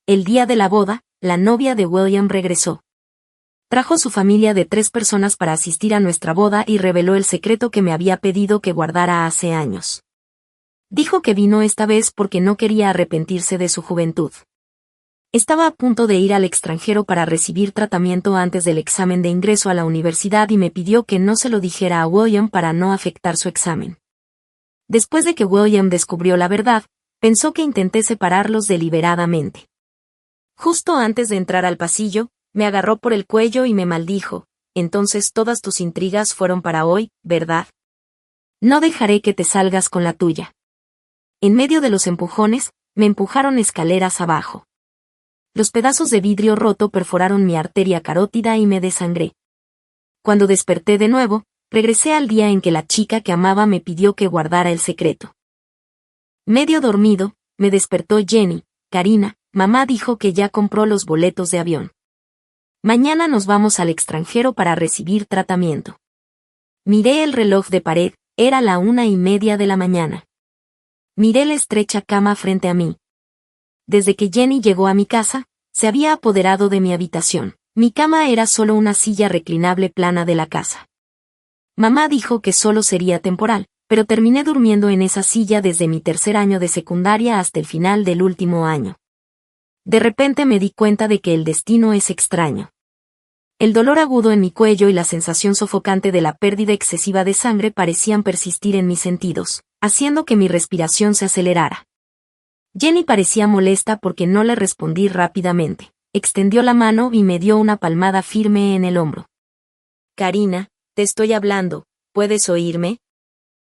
El día de la boda, la novia de William regresó. Trajo su familia de 3 personas para asistir a nuestra boda y reveló el secreto que me había pedido que guardara hace años. Dijo que vino esta vez porque no quería arrepentirse de su juventud. Estaba a punto de ir al extranjero para recibir tratamiento antes del examen de ingreso a la universidad y me pidió que no se lo dijera a William para no afectar su examen. Después de que William descubrió la verdad, pensó que intenté separarlos deliberadamente. Justo antes de entrar al pasillo, me agarró por el cuello y me maldijo: entonces todas tus intrigas fueron para hoy, ¿verdad? No dejaré que te salgas con la tuya. En medio de los empujones, me empujaron escaleras abajo. Los pedazos de vidrio roto perforaron mi arteria carótida y me desangré. Cuando desperté de nuevo, regresé al día en que la chica que amaba me pidió que guardara el secreto. Medio dormido, me despertó Jenny. Karina, mamá dijo que ya compró los boletos de avión. Mañana nos vamos al extranjero para recibir tratamiento. Miré el reloj de pared, era la 1:30 de la mañana. Miré la estrecha cama frente a mí. Desde que Jenny llegó a mi casa, se había apoderado de mi habitación. Mi cama era solo una silla reclinable plana de la casa. Mamá dijo que solo sería temporal, pero terminé durmiendo en esa silla desde mi 3er año de secundaria hasta el final del último año. De repente me di cuenta de que el destino es extraño. El dolor agudo en mi cuello y la sensación sofocante de la pérdida excesiva de sangre parecían persistir en mis sentidos, haciendo que mi respiración se acelerara. Jenny parecía molesta porque no le respondí rápidamente. Extendió la mano y me dio una palmada firme en el hombro. Karina, te estoy hablando, ¿puedes oírme?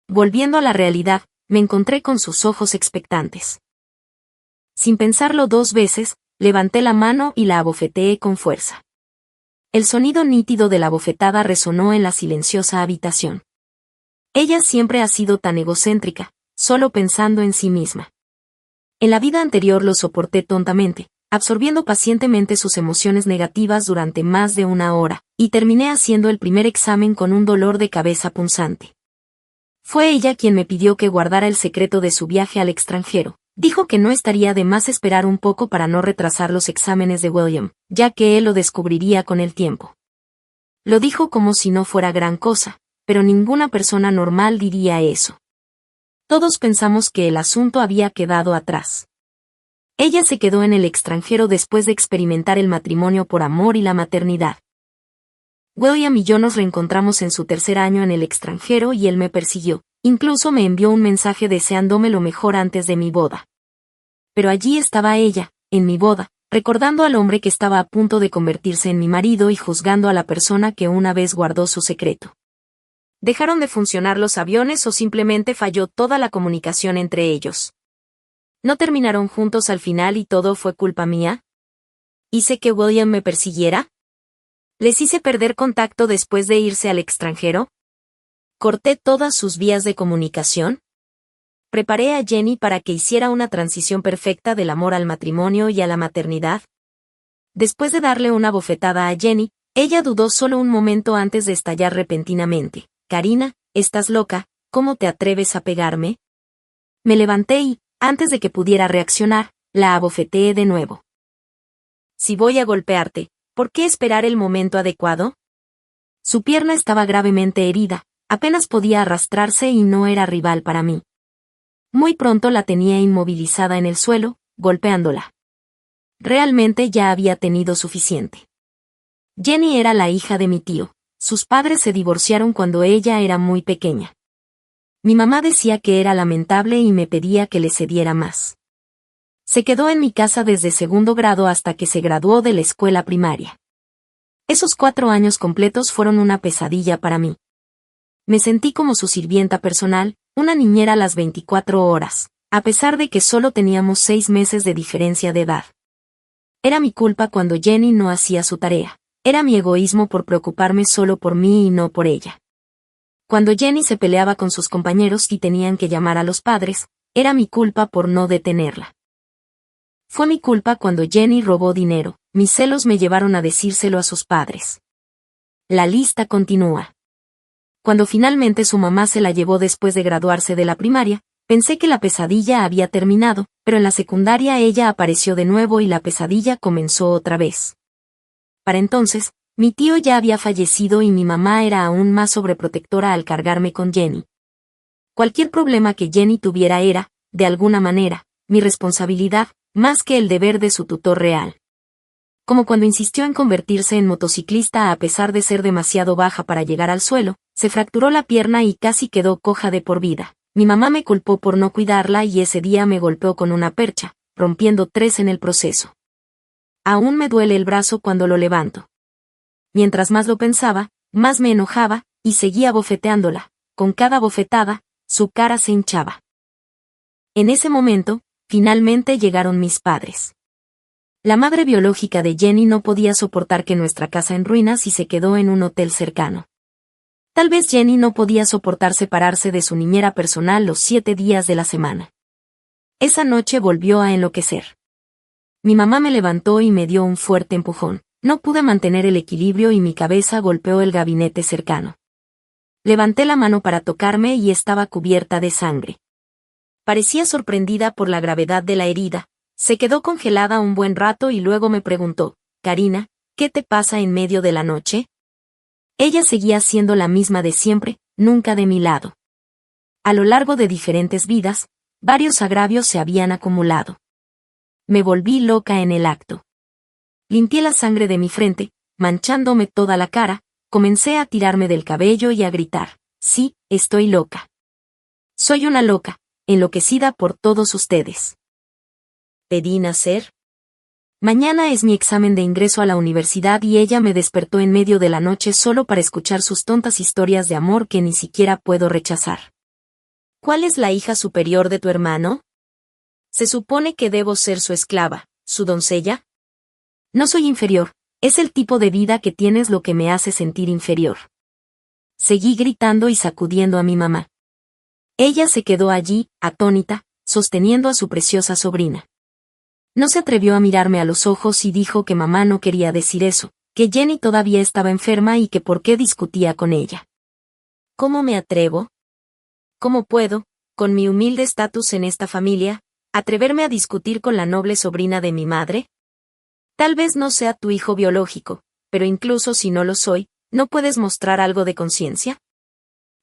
Volviendo a la realidad, me encontré con sus ojos expectantes. Sin pensarlo 2 veces, levanté la mano y la abofeteé con fuerza. El sonido nítido de la bofetada resonó en la silenciosa habitación. Ella siempre ha sido tan egocéntrica, solo pensando en sí misma. En la vida anterior lo soporté tontamente, absorbiendo pacientemente sus emociones negativas durante más de 1 hora, y terminé haciendo el primer examen con un dolor de cabeza punzante. Fue ella quien me pidió que guardara el secreto de su viaje al extranjero. Dijo que no estaría de más esperar un poco para no retrasar los exámenes de William, ya que él lo descubriría con el tiempo. Lo dijo como si no fuera gran cosa, pero ninguna persona normal diría eso. Todos pensamos que el asunto había quedado atrás. Ella se quedó en el extranjero después de experimentar el matrimonio por amor y la maternidad. William y yo nos reencontramos en su 3er año en el extranjero y él me persiguió. Incluso me envió un mensaje deseándome lo mejor antes de mi boda. Pero allí estaba ella, en mi boda, recordando al hombre que estaba a punto de convertirse en mi marido y juzgando a la persona que una vez guardó su secreto. ¿Dejaron de funcionar los aviones o simplemente falló toda la comunicación entre ellos? ¿No terminaron juntos al final y todo fue culpa mía? ¿Hice que William me persiguiera? ¿Les hice perder contacto después de irse al extranjero? ¿Corté todas sus vías de comunicación? ¿Preparé a Jenny para que hiciera una transición perfecta del amor al matrimonio y a la maternidad? Después de darle una bofetada a Jenny, ella dudó solo un momento antes de estallar repentinamente. Karina, ¿estás loca? ¿Cómo te atreves a pegarme? Me levanté y, antes de que pudiera reaccionar, la abofeteé de nuevo. Si voy a golpearte, ¿por qué esperar el momento adecuado? Su pierna estaba gravemente herida. Apenas podía arrastrarse y no era rival para mí. Muy pronto la tenía inmovilizada en el suelo, golpeándola. Realmente ya había tenido suficiente. Jenny era la hija de mi tío. Sus padres se divorciaron cuando ella era muy pequeña. Mi mamá decía que era lamentable y me pedía que le cediera más. Se quedó en mi casa desde 2º grado hasta que se graduó de la escuela primaria. Esos 4 años completos fueron una pesadilla para mí. Me sentí como su sirvienta personal, una niñera a las 24 horas, a pesar de que solo teníamos 6 meses de diferencia de edad. Era mi culpa cuando Jenny no hacía su tarea. Era mi egoísmo por preocuparme solo por mí y no por ella. Cuando Jenny se peleaba con sus compañeros y tenían que llamar a los padres, era mi culpa por no detenerla. Fue mi culpa cuando Jenny robó dinero. Mis celos me llevaron a decírselo a sus padres. La lista continúa. Cuando finalmente su mamá se la llevó después de graduarse de la primaria, Pensé que la pesadilla había terminado, pero en la secundaria ella apareció de nuevo y la pesadilla comenzó otra vez. Para entonces, mi tío ya había fallecido y mi mamá era aún más sobreprotectora al cargarme con Jenny. Cualquier problema que Jenny tuviera era, de alguna manera, mi responsabilidad, más que el deber de su tutor real. Como cuando insistió en convertirse en motociclista a pesar de ser demasiado baja para llegar al suelo, se fracturó la pierna y casi quedó coja de por vida. Mi mamá me culpó por no cuidarla y ese día me golpeó con una percha, rompiendo 3 en el proceso. Aún me duele el brazo cuando lo levanto. Mientras más lo pensaba, más me enojaba, y seguía bofeteándola. Con cada bofetada, su cara se hinchaba. En ese momento, finalmente llegaron mis padres. La madre biológica de Jenny no podía soportar que nuestra casa en ruinas y se quedó en un hotel cercano. Tal vez Jenny no podía soportar separarse de su niñera personal los 7 días de la semana. Esa noche volvió a enloquecer. Mi mamá me levantó y me dio un fuerte empujón. No pude mantener el equilibrio y mi cabeza golpeó el gabinete cercano. Levanté la mano para tocarme y estaba cubierta de sangre. Parecía sorprendida por la gravedad de la herida. Se quedó congelada un buen rato y luego me preguntó, «Karina, ¿qué te pasa en medio de la noche?» Ella seguía siendo la misma de siempre, nunca de mi lado. A lo largo de diferentes vidas, varios agravios se habían acumulado. Me volví loca en el acto. Limpié la sangre de mi frente, manchándome toda la cara, comencé a tirarme del cabello y a gritar, «Sí, estoy loca. Soy una loca, enloquecida por todos ustedes. ¿Pedí nacer? Mañana es mi examen de ingreso a la universidad y ella me despertó en medio de la noche solo para escuchar sus tontas historias de amor que ni siquiera puedo rechazar. ¿Cuál es la hija superior de tu hermano? Se supone que debo ser su esclava, su doncella. No soy inferior, es el tipo de vida que tienes lo que me hace sentir inferior. Seguí gritando y sacudiendo a mi mamá. Ella se quedó allí, atónita, sosteniendo a su preciosa sobrina. No se atrevió a mirarme a los ojos y dijo que mamá no quería decir eso, que Jenny todavía estaba enferma y que por qué discutía con ella. ¿Cómo me atrevo? ¿Cómo puedo, con mi humilde estatus en esta familia, atreverme a discutir con la noble sobrina de mi madre? Tal vez no sea tu hijo biológico, pero incluso si no lo soy, ¿no puedes mostrar algo de conciencia?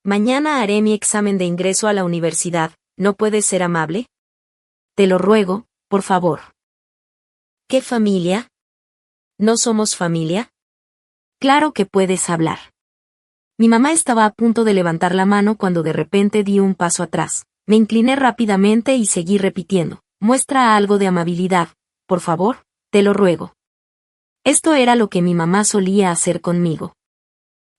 Mañana haré mi examen de ingreso a la universidad, ¿no puedes ser amable? Te lo ruego, por favor. ¿Qué familia? ¿No somos familia? Claro que puedes hablar. Mi mamá estaba a punto de levantar la mano cuando de repente di un paso atrás. Me incliné rápidamente y seguí repitiendo, muestra algo de amabilidad, por favor, te lo ruego. Esto era lo que mi mamá solía hacer conmigo.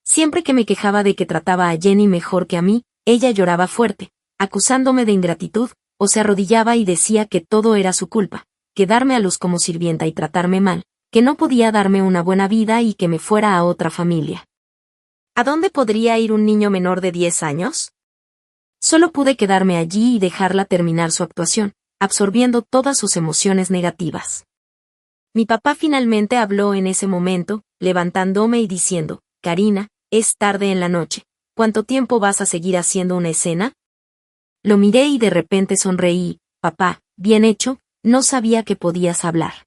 Siempre que me quejaba de que trataba a Jenny mejor que a mí, ella lloraba fuerte, acusándome de ingratitud, o se arrodillaba y decía que todo era su culpa, que darme a luz como sirvienta y tratarme mal, que no podía darme una buena vida y que me fuera a otra familia. ¿A dónde podría ir un niño menor de 10 años? Solo pude quedarme allí y dejarla terminar su actuación, absorbiendo todas sus emociones negativas. Mi papá finalmente habló en ese momento, levantándome y diciendo, «Karina, es tarde en la noche, ¿cuánto tiempo vas a seguir haciendo una escena?» Lo miré y de repente sonreí, «Papá, bien hecho, no sabía que podías hablar.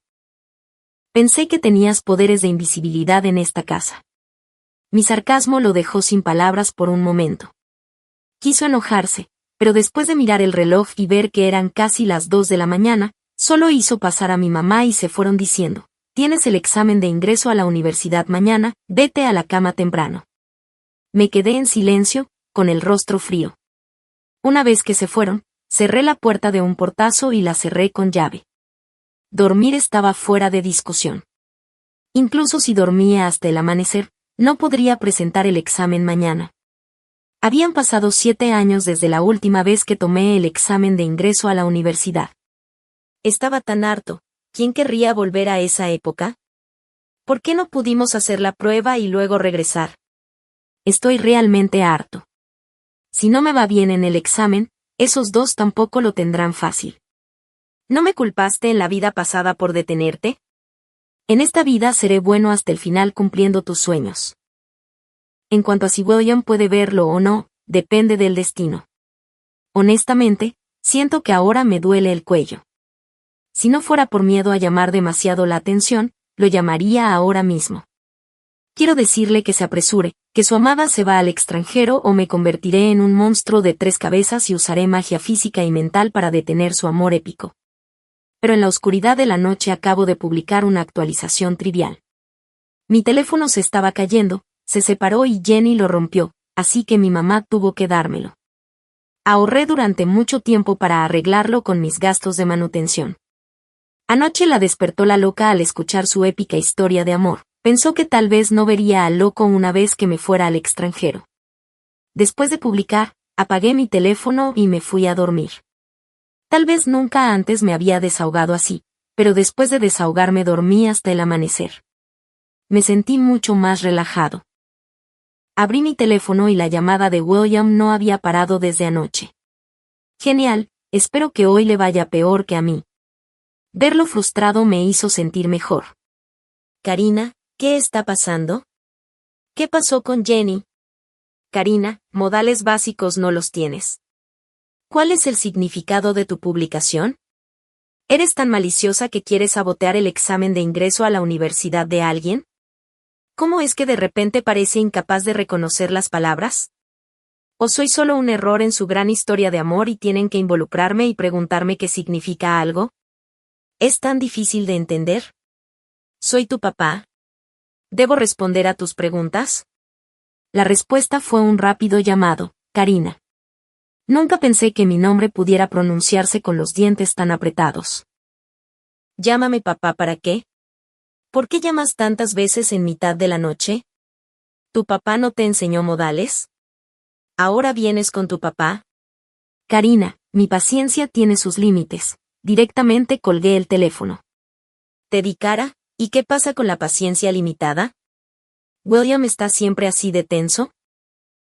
Pensé que tenías poderes de invisibilidad en esta casa». Mi sarcasmo lo dejó sin palabras por un momento. Quiso enojarse, pero después de mirar el reloj y ver que eran casi las 2 de la mañana, solo hizo pasar a mi mamá y se fueron diciendo, «Tienes el examen de ingreso a la universidad mañana, vete a la cama temprano». Me quedé en silencio, con el rostro frío. Una vez que se fueron, cerré la puerta de un portazo y la cerré con llave. Dormir estaba fuera de discusión. Incluso si dormía hasta el amanecer, no podría presentar el examen mañana. Habían pasado 7 años desde la última vez que tomé el examen de ingreso a la universidad. Estaba tan harto, ¿quién querría volver a esa época? ¿Por qué no pudimos hacer la prueba y luego regresar? Estoy realmente harto. Si no me va bien en el examen, esos dos tampoco lo tendrán fácil. ¿No me culpaste en la vida pasada por detenerte? En esta vida seré bueno hasta el final cumpliendo tus sueños. En cuanto a si William puede verlo o no, depende del destino. Honestamente, Siento que ahora me duele el cuello. Si no fuera por miedo a llamar demasiado la atención, lo llamaría ahora mismo. Quiero decirle que se apresure, que su amada se va al extranjero o me convertiré en un monstruo de 3 cabezas y usaré magia física y mental para detener su amor épico. Pero en la oscuridad de la noche acabo de publicar una actualización trivial. Mi teléfono se estaba cayendo, se separó y Jenny lo rompió, así que mi mamá tuvo que dármelo. Ahorré durante mucho tiempo para arreglarlo con mis gastos de manutención. Anoche la despertó la loca al escuchar su épica historia de amor. Pensó que tal vez no vería al loco una vez que me fuera al extranjero. Después de publicar, apagué mi teléfono y me fui a dormir. Tal vez nunca antes me había desahogado así, pero después de desahogarme dormí hasta el amanecer. Me sentí mucho más relajado. Abrí mi teléfono y la llamada de William no había parado desde anoche. Genial, espero que hoy le vaya peor que a mí. Verlo frustrado me hizo sentir mejor. Karina, ¿qué está pasando? ¿Qué pasó con Jenny? Karina, modales básicos no los tienes. ¿Cuál es el significado de tu publicación? ¿Eres tan maliciosa que quieres sabotear el examen de ingreso a la universidad de alguien? ¿Cómo es que de repente parece incapaz de reconocer las palabras? ¿O soy solo un error en su gran historia de amor y tienen que involucrarme y preguntarme qué significa algo? ¿Es tan difícil de entender? ¿Soy tu papá? ¿Debo responder a tus preguntas? La respuesta fue un rápido llamado, Karina. Nunca pensé que mi nombre pudiera pronunciarse con los dientes tan apretados. Llámame papá, ¿para qué? ¿Por qué llamas tantas veces en mitad de la noche? ¿Tu papá no te enseñó modales? ¿Ahora vienes con tu papá? Karina, mi paciencia tiene sus límites. Directamente colgué el teléfono. ¿Te di cara? ¿Y qué pasa con la paciencia limitada? ¿William está siempre así de tenso?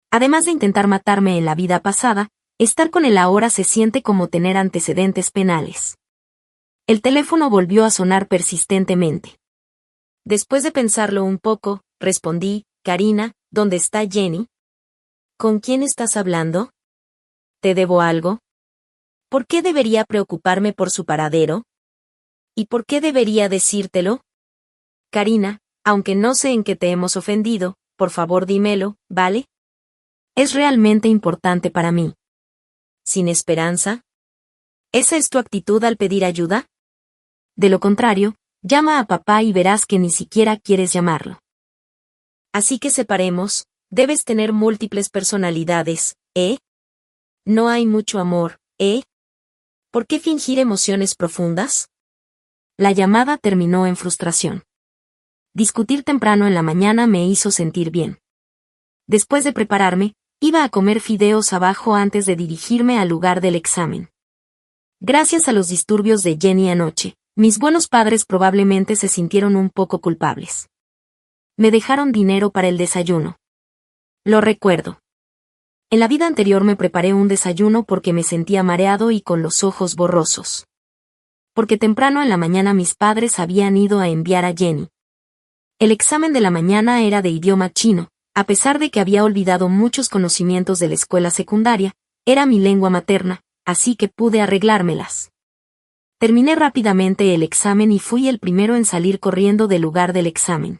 Además de intentar matarme en la vida pasada, estar con él ahora se siente como tener antecedentes penales. El teléfono volvió a sonar persistentemente. Después de pensarlo un poco, respondí, Karina, ¿dónde está Jenny? ¿Con quién estás hablando? ¿Te debo algo? ¿Por qué debería preocuparme por su paradero? ¿Y por qué debería decírtelo? Karina, aunque no sé en qué te hemos ofendido, por favor dímelo, ¿vale? Es realmente importante para mí. ¿Sin esperanza? ¿Esa es tu actitud al pedir ayuda? De lo contrario, llama a papá y verás que ni siquiera quieres llamarlo. Así que separemos, debes tener múltiples personalidades, ¿eh? No hay mucho amor, ¿eh? ¿Por qué fingir emociones profundas? La llamada terminó en frustración. Discutir temprano en la mañana me hizo sentir bien. Después de prepararme, iba a comer fideos abajo antes de dirigirme al lugar del examen. Gracias a los disturbios de Jenny anoche, mis buenos padres probablemente se sintieron un poco culpables. Me dejaron dinero para el desayuno. Lo recuerdo. En la vida anterior me preparé un desayuno porque me sentía mareado y con los ojos borrosos. Porque temprano en la mañana mis padres habían ido a enviar a Jenny. El examen de la mañana era de idioma chino, a pesar de que había olvidado muchos conocimientos de la escuela secundaria, era mi lengua materna, así que pude arreglármelas. Terminé rápidamente el examen y fui el primero en salir corriendo del lugar del examen.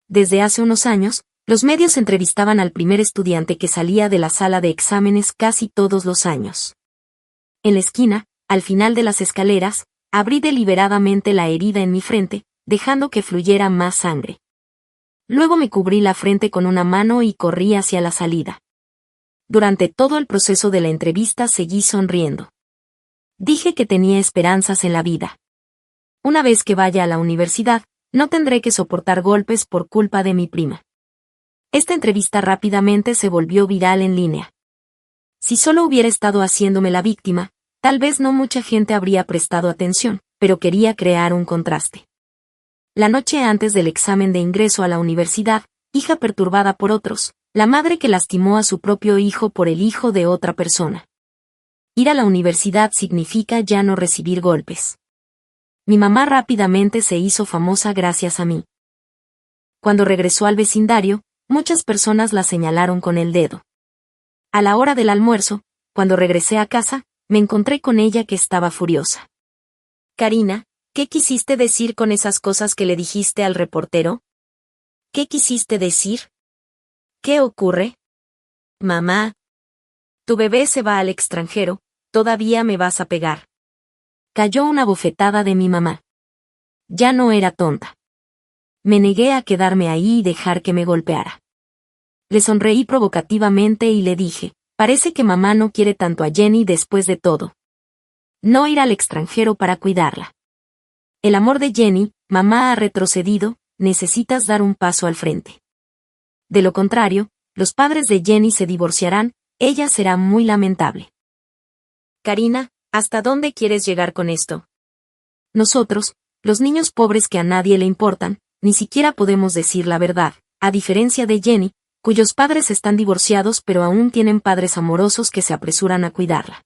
Desde hace unos años, los medios entrevistaban al primer estudiante que salía de la sala de exámenes casi todos los años. En la esquina, al final de las escaleras, abrí deliberadamente la herida en mi frente, dejando que fluyera más sangre. Luego me cubrí la frente con una mano y corrí hacia la salida. Durante todo el proceso de la entrevista seguí sonriendo. Dije que tenía esperanzas en la vida. Una vez que vaya a la universidad, no tendré que soportar golpes por culpa de mi prima. Esta entrevista rápidamente se volvió viral en línea. Si solo hubiera estado haciéndome la víctima, tal vez no mucha gente habría prestado atención, pero quería crear un contraste. La noche antes del examen de ingreso a la universidad, hija perturbada por otros, la madre que lastimó a su propio hijo por el hijo de otra persona. Ir a la universidad significa ya no recibir golpes. Mi mamá rápidamente se hizo famosa gracias a mí. Cuando regresó al vecindario, muchas personas la señalaron con el dedo. A la hora del almuerzo, cuando regresé a casa, me encontré con ella que estaba furiosa. Karina, ¿qué quisiste decir con esas cosas que le dijiste al reportero? ¿Qué quisiste decir? ¿Qué ocurre? Mamá. Tu bebé se va al extranjero, ¿todavía me vas a pegar? Cayó una bofetada de mi mamá. Ya no era tonta. Me negué a quedarme ahí y dejar que me golpeara. Le sonreí provocativamente y le dije, parece que mamá no quiere tanto a Jenny después de todo. No ir al extranjero para cuidarla. El amor de Jenny, mamá ha retrocedido, necesitas dar un paso al frente. De lo contrario, los padres de Jenny se divorciarán, ella será muy lamentable. Karina, ¿hasta dónde quieres llegar con esto? Nosotros, los niños pobres que a nadie le importan, ni siquiera podemos decir la verdad, a diferencia de Jenny, cuyos padres están divorciados pero aún tienen padres amorosos que se apresuran a cuidarla.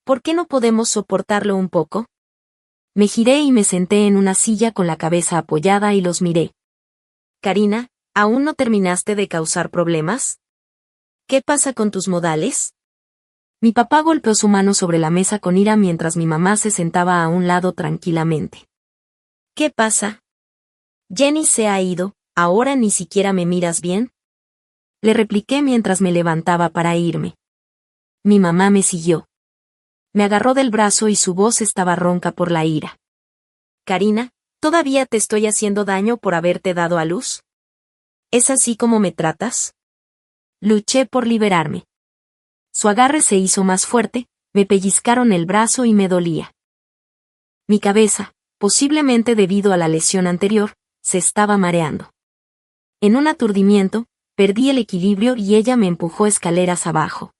¿Por qué no podemos soportarlo un poco? Me giré y me senté en una silla con la cabeza apoyada y los miré. Karina, ¿aún no terminaste de causar problemas? ¿Qué pasa con tus modales? Mi papá golpeó su mano sobre la mesa con ira mientras mi mamá se sentaba a un lado tranquilamente. ¿Qué pasa? Jenny se ha ido, ¿ahora ni siquiera me miras bien? Le repliqué mientras me levantaba para irme. Mi mamá me siguió. Me agarró del brazo y su voz estaba ronca por la ira. Karina, ¿todavía te estoy haciendo daño por haberte dado a luz? ¿Es así como me tratas? Luché por liberarme. Su agarre se hizo más fuerte, me pellizcaron el brazo y me dolía. Mi cabeza, posiblemente debido a la lesión anterior, se estaba mareando. En un aturdimiento, perdí el equilibrio y ella me empujó escaleras abajo.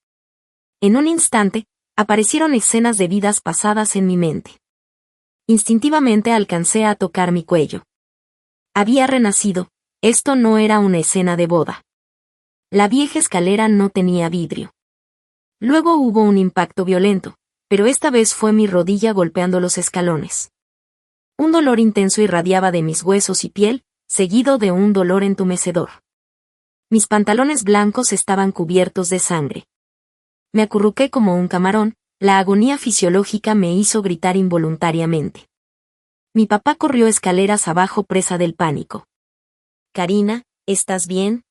En un instante, aparecieron escenas de vidas pasadas en mi mente. Instintivamente alcancé a tocar mi cuello. Había renacido, esto no era una escena de boda. La vieja escalera no tenía vidrio. Luego hubo un impacto violento, pero esta vez fue mi rodilla golpeando los escalones. Un dolor intenso irradiaba de mis huesos y piel, seguido de un dolor entumecedor. Mis pantalones blancos estaban cubiertos de sangre. Me acurruqué como un camarón, la agonía fisiológica me hizo gritar involuntariamente. Mi papá corrió escaleras abajo presa del pánico. Karina, ¿estás bien?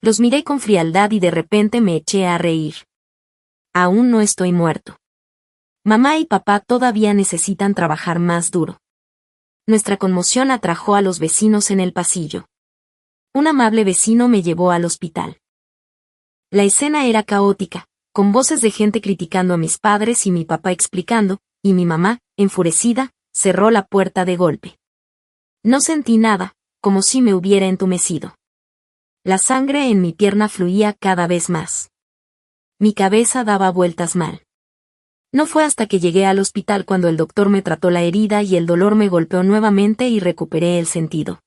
Los miré con frialdad y de repente me eché a reír. Aún no estoy muerto. Mamá y papá todavía necesitan trabajar más duro. Nuestra conmoción atrajo a los vecinos en el pasillo. Un amable vecino me llevó al hospital. La escena era caótica, con voces de gente criticando a mis padres y mi papá explicando, y mi mamá, enfurecida, cerró la puerta de golpe. No sentí nada, como si me hubiera entumecido. La sangre en mi pierna fluía cada vez más. Mi cabeza daba vueltas mal. No fue hasta que llegué al hospital cuando el doctor me trató la herida y el dolor me golpeó nuevamente y recuperé el sentido.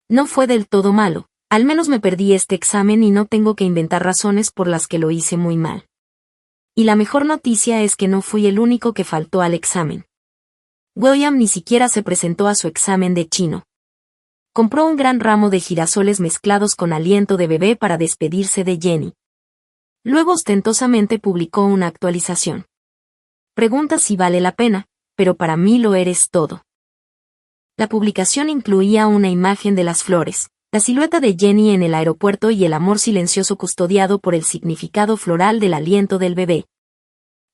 No fue del todo malo, al menos me perdí este examen y no tengo que inventar razones por las que lo hice muy mal. Y la mejor noticia es que no fui el único que faltó al examen. William ni siquiera se presentó a su examen de chino. Compró un gran ramo de girasoles mezclados con aliento de bebé para despedirse de Jenny. Luego ostentosamente publicó una actualización. Pregunta si vale la pena, pero para mí lo eres todo. La publicación incluía una imagen de las flores, la silueta de Jenny en el aeropuerto y el amor silencioso custodiado por el significado floral del aliento del bebé.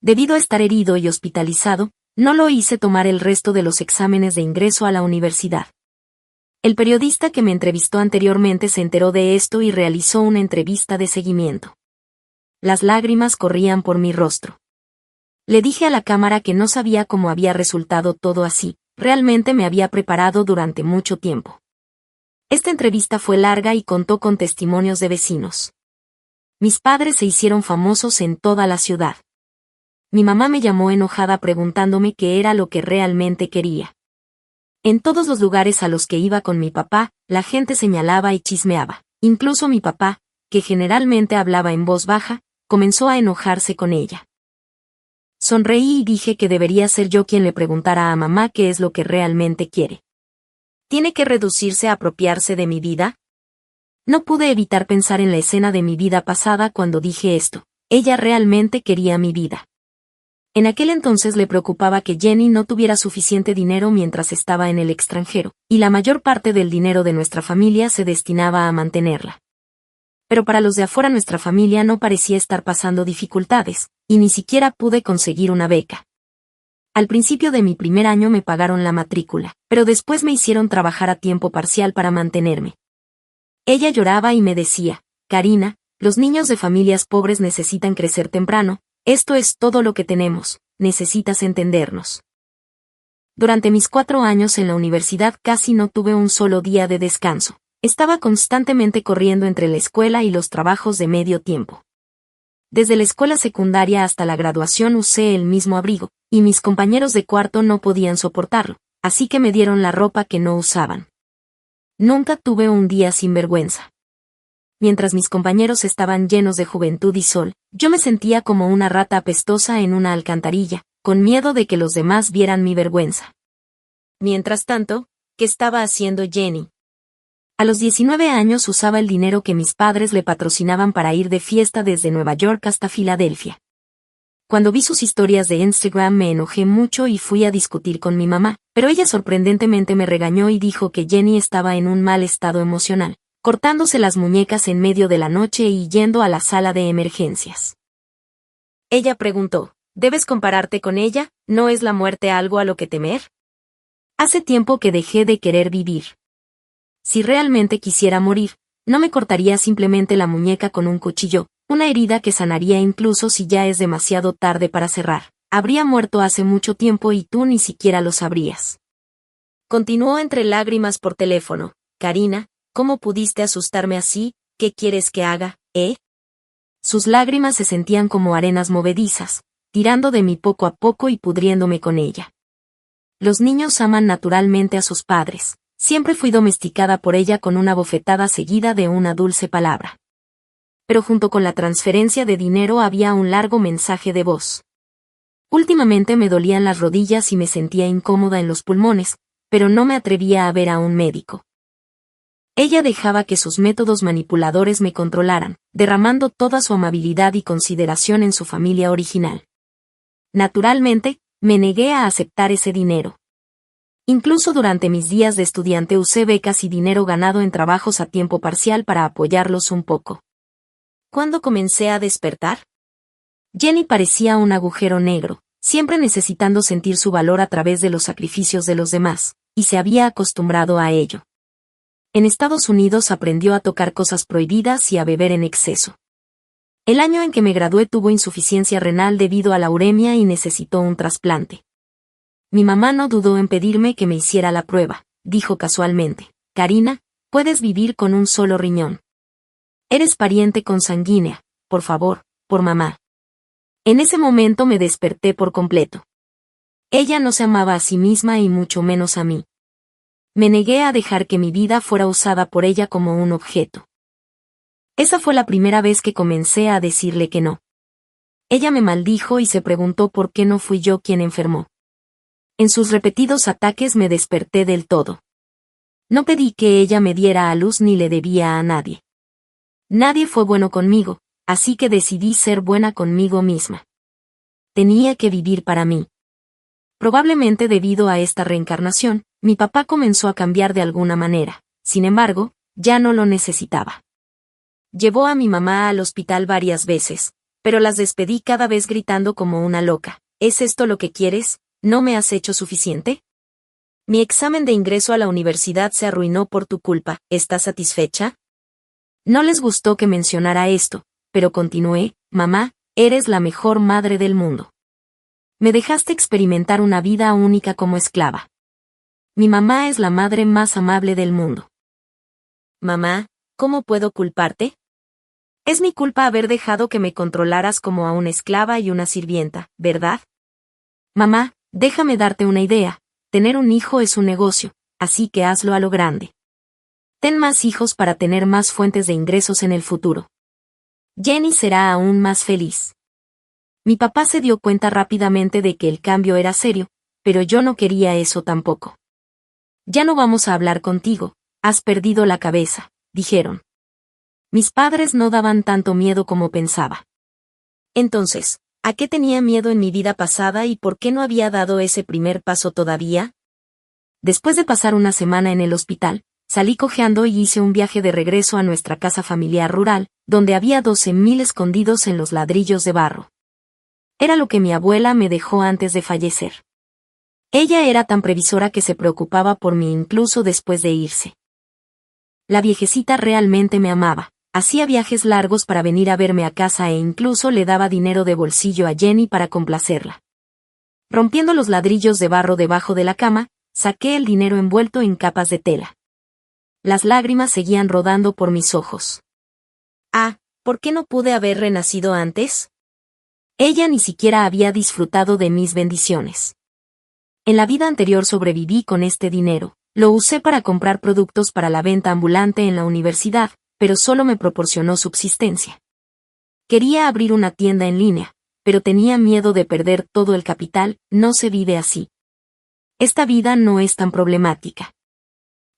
Debido a estar herido y hospitalizado, no lo hice tomar el resto de los exámenes de ingreso a la universidad. El periodista que me entrevistó anteriormente se enteró de esto y realizó una entrevista de seguimiento. Las lágrimas corrían por mi rostro. Le dije a la cámara que no sabía cómo había resultado todo así, realmente me había preparado durante mucho tiempo. Esta entrevista fue larga y contó con testimonios de vecinos. Mis padres se hicieron famosos en toda la ciudad. Mi mamá me llamó enojada preguntándome qué era lo que realmente quería. En todos los lugares a los que iba con mi papá, la gente señalaba y chismeaba. Incluso mi papá, que generalmente hablaba en voz baja, comenzó a enojarse con ella. Sonreí y dije que debería ser yo quien le preguntara a mamá qué es lo que realmente quiere. ¿Tiene que reducirse a apropiarse de mi vida? No pude evitar pensar en la escena de mi vida pasada cuando dije esto. Ella realmente quería mi vida. En aquel entonces le preocupaba que Jenny no tuviera suficiente dinero mientras estaba en el extranjero, y la mayor parte del dinero de nuestra familia se destinaba a mantenerla. Pero para los de afuera nuestra familia no parecía estar pasando dificultades, y ni siquiera pude conseguir una beca. Al principio de mi primer año me pagaron la matrícula, pero después me hicieron trabajar a tiempo parcial para mantenerme. Ella lloraba y me decía, Karina, los niños de familias pobres necesitan crecer temprano, esto es todo lo que tenemos, necesitas entendernos. Durante mis 4 años en la universidad casi no tuve un solo día de descanso. Estaba constantemente corriendo entre la escuela y los trabajos de medio tiempo. Desde la escuela secundaria hasta la graduación usé el mismo abrigo, y mis compañeros de cuarto no podían soportarlo, así que me dieron la ropa que no usaban. Nunca tuve un día sin vergüenza. Mientras mis compañeros estaban llenos de juventud y sol, yo me sentía como una rata apestosa en una alcantarilla, con miedo de que los demás vieran mi vergüenza. Mientras tanto, ¿qué estaba haciendo Jenny? A los 19 años usaba el dinero que mis padres le patrocinaban para ir de fiesta desde Nueva York hasta Filadelfia. Cuando vi sus historias de Instagram me enojé mucho y fui a discutir con mi mamá, pero ella sorprendentemente me regañó y dijo que Jenny estaba en un mal estado emocional, cortándose las muñecas en medio de la noche y yendo a la sala de emergencias. Ella preguntó, ¿debes compararte con ella? ¿No es la muerte algo a lo que temer? Hace tiempo que dejé de querer vivir. Si realmente quisiera morir, no me cortaría simplemente la muñeca con un cuchillo, una herida que sanaría incluso si ya es demasiado tarde para cerrar. Habría muerto hace mucho tiempo y tú ni siquiera lo sabrías. Continuó entre lágrimas por teléfono. Karina, ¿cómo pudiste asustarme así? ¿Qué quieres que haga, Sus lágrimas se sentían como arenas movedizas, tirando de mí poco a poco y pudriéndome con ella. Los niños aman naturalmente a sus padres. Siempre fui domesticada por ella con una bofetada seguida de una dulce palabra. Pero junto con la transferencia de dinero había un largo mensaje de voz. Últimamente me dolían las rodillas y me sentía incómoda en los pulmones, pero no me atrevía a ver a un médico. Ella dejaba que sus métodos manipuladores me controlaran, derramando toda su amabilidad y consideración en su familia original. Naturalmente, me negué a aceptar ese dinero. Incluso durante mis días de estudiante usé becas y dinero ganado en trabajos a tiempo parcial para apoyarlos un poco. ¿Cuándo comencé a despertar? Jenny parecía un agujero negro, siempre necesitando sentir su valor a través de los sacrificios de los demás, y se había acostumbrado a ello. En Estados Unidos aprendió a tocar cosas prohibidas y a beber en exceso. El año en que me gradué tuvo insuficiencia renal debido a la uremia y necesitó un trasplante. Mi mamá no dudó en pedirme que me hiciera la prueba, dijo casualmente, Karina, puedes vivir con un solo riñón. Eres pariente consanguínea, por favor, por mamá. En ese momento me desperté por completo. Ella no se amaba a sí misma y mucho menos a mí. Me negué a dejar que mi vida fuera usada por ella como un objeto. Esa fue la primera vez que comencé a decirle que no. Ella me maldijo y se preguntó por qué no fui yo quien enfermó. En sus repetidos ataques me desperté del todo. No pedí que ella me diera a luz ni le debía a nadie. Nadie fue bueno conmigo, así que decidí ser buena conmigo misma. Tenía que vivir para mí. Probablemente debido a esta reencarnación, mi papá comenzó a cambiar de alguna manera, sin embargo, ya no lo necesitaba. Llevó a mi mamá al hospital varias veces, pero las despedí cada vez gritando como una loca. ¿Es esto lo que quieres? ¿No me has hecho suficiente? Mi examen de ingreso a la universidad se arruinó por tu culpa. ¿Estás satisfecha? No les gustó que mencionara esto, pero continué, mamá, eres la mejor madre del mundo. Me dejaste experimentar una vida única como esclava. Mi mamá es la madre más amable del mundo. Mamá, ¿cómo puedo culparte? Es mi culpa haber dejado que me controlaras como a una esclava y una sirvienta, ¿verdad? Mamá, déjame darte una idea, tener un hijo es un negocio, así que hazlo a lo grande. Ten más hijos para tener más fuentes de ingresos en el futuro. Jenny será aún más feliz. Mi papá se dio cuenta rápidamente de que el cambio era serio, pero yo no quería eso tampoco. Ya no vamos a hablar contigo, has perdido la cabeza, dijeron. Mis padres no daban tanto miedo como pensaba. Entonces, ¿A qué tenía miedo en mi vida pasada y por qué no había dado ese primer paso todavía? Después de pasar una semana en el hospital, salí cojeando y hice un viaje de regreso a nuestra casa familiar rural, donde había 12,000 escondidos en los ladrillos de barro. Era lo que mi abuela me dejó antes de fallecer. Ella era tan previsora que se preocupaba por mí incluso después de irse. La viejecita realmente me amaba. Hacía viajes largos para venir a verme a casa e incluso le daba dinero de bolsillo a Jenny para complacerla. Rompiendo los ladrillos de barro debajo de la cama, saqué el dinero envuelto en capas de tela. Las lágrimas seguían rodando por mis ojos. ¿Por qué no pude haber renacido antes? Ella ni siquiera había disfrutado de mis bendiciones. En la vida anterior sobreviví con este dinero. Lo usé para comprar productos para la venta ambulante en la universidad, pero solo me proporcionó subsistencia. Quería abrir una tienda en línea, pero tenía miedo de perder todo el capital. No se vive así. Esta vida no es tan problemática.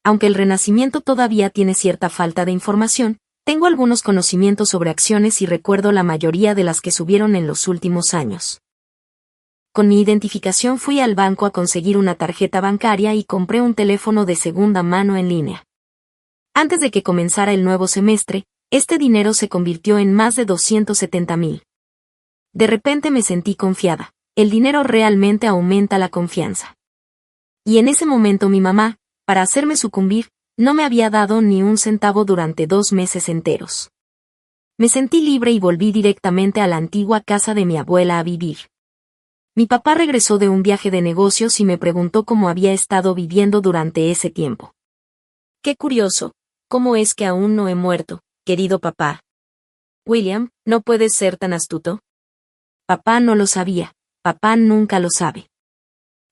Aunque el renacimiento todavía tiene cierta falta de información, tengo algunos conocimientos sobre acciones y recuerdo la mayoría de las que subieron en los últimos años. Con mi identificación fui al banco a conseguir una tarjeta bancaria y compré un teléfono de segunda mano en línea. Antes de que comenzara el nuevo semestre, este dinero se convirtió en más de 270,000. De repente me sentí confiada. El dinero realmente aumenta la confianza. Y en ese momento mi mamá, para hacerme sucumbir, no me había dado ni un centavo durante 2 meses enteros. Me sentí libre y volví directamente a la antigua casa de mi abuela a vivir. Mi papá regresó de un viaje de negocios y me preguntó cómo había estado viviendo durante ese tiempo. Qué curioso, ¿cómo es que aún no he muerto, querido papá? William, ¿no puedes ser tan astuto? Papá no lo sabía, papá nunca lo sabe.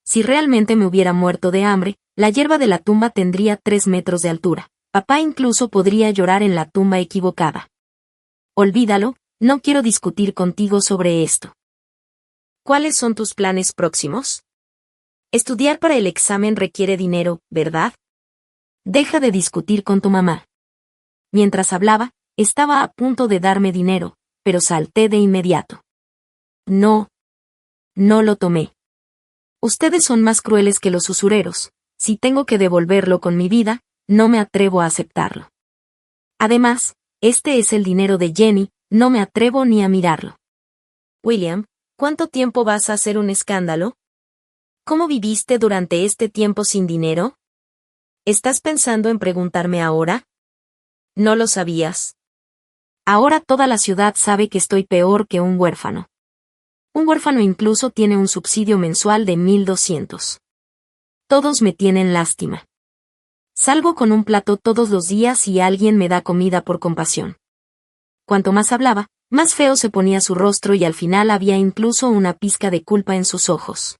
Si realmente me hubiera muerto de hambre, la hierba de la tumba tendría 3 metros de altura. Papá incluso podría llorar en la tumba equivocada. Olvídalo, no quiero discutir contigo sobre esto. ¿Cuáles son tus planes próximos? Estudiar para el examen requiere dinero, ¿verdad? Deja de discutir con tu mamá. Mientras hablaba, estaba a punto de darme dinero, pero salté de inmediato. No lo tomé. Ustedes son más crueles que los usureros. Si tengo que devolverlo con mi vida, no me atrevo a aceptarlo. Además, este es el dinero de Jenny, no me atrevo ni a mirarlo. William, ¿cuánto tiempo vas a hacer un escándalo? ¿Cómo viviste durante este tiempo sin dinero? ¿Estás pensando en preguntarme ahora? ¿No lo sabías? Ahora toda la ciudad sabe que estoy peor que un huérfano. Un huérfano incluso tiene un subsidio mensual de 1,200. Todos me tienen lástima. Salgo con un plato todos los días y alguien me da comida por compasión. Cuanto más hablaba, más feo se ponía su rostro y al final había incluso una pizca de culpa en sus ojos.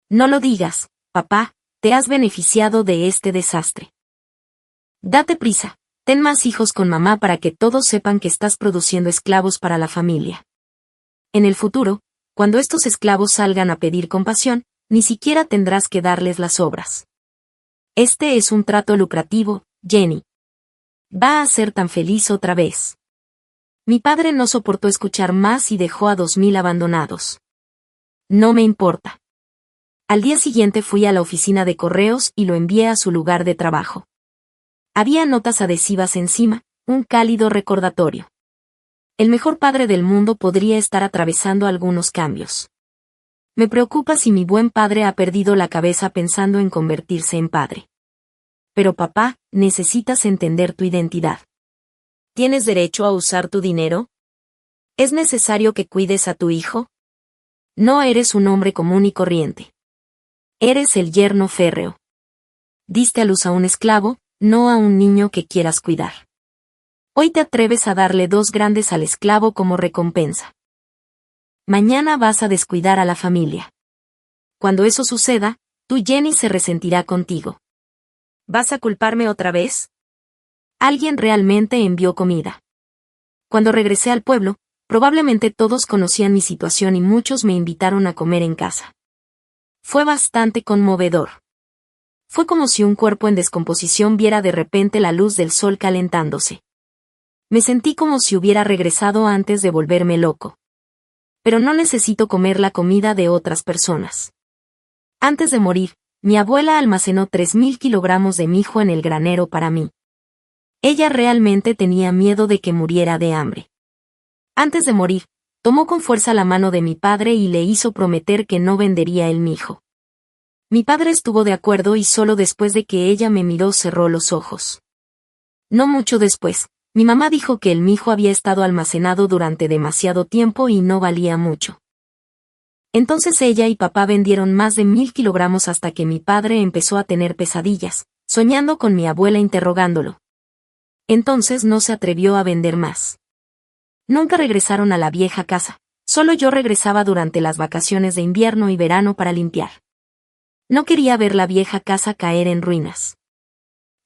No lo digas, papá, te has beneficiado de este desastre. Date prisa, ten más hijos con mamá para que todos sepan que estás produciendo esclavos para la familia. En el futuro, cuando estos esclavos salgan a pedir compasión, ni siquiera tendrás que darles las obras. Este es un trato lucrativo, Jenny. Va a ser tan feliz otra vez. Mi padre no soportó escuchar más y dejó a 2,000 abandonados. No me importa. Al día siguiente fui a la oficina de correos y lo envié a su lugar de trabajo. Había notas adhesivas encima, un cálido recordatorio. El mejor padre del mundo podría estar atravesando algunos cambios. Me preocupa si mi buen padre ha perdido la cabeza pensando en convertirse en padre. Pero papá, necesitas entender tu identidad. ¿Tienes derecho a usar tu dinero? ¿Es necesario que cuides a tu hijo? No eres un hombre común y corriente. Eres el yerno férreo. Diste a luz a un esclavo, no a un niño que quieras cuidar. Hoy te atreves a darle 2 grandes al esclavo como recompensa. Mañana vas a descuidar a la familia. Cuando eso suceda, tu Jenny se resentirá contigo. ¿Vas a culparme otra vez? Alguien realmente envió comida. Cuando regresé al pueblo, probablemente todos conocían mi situación y muchos me invitaron a comer en casa. Fue bastante conmovedor. Fue como si un cuerpo en descomposición viera de repente la luz del sol calentándose. Me sentí como si hubiera regresado antes de volverme loco. pero no necesito comer la comida de otras personas. Antes de morir, mi abuela almacenó 3.000 kilogramos de mijo en el granero para mí. Ella realmente tenía miedo de que muriera de hambre. Antes de morir, tomó con fuerza la mano de mi padre y le hizo prometer que no vendería el mijo. Mi padre estuvo de acuerdo y solo después de que ella me miró cerró los ojos. No mucho después, mi mamá dijo que el mijo había estado almacenado durante demasiado tiempo y no valía mucho. Entonces ella y papá vendieron más de 1.000 kilogramos hasta que mi padre empezó a tener pesadillas, soñando con mi abuela interrogándolo. Entonces no se atrevió a vender más. Nunca regresaron a la vieja casa, solo yo regresaba durante las vacaciones de invierno y verano para limpiar. No quería ver la vieja casa caer en ruinas.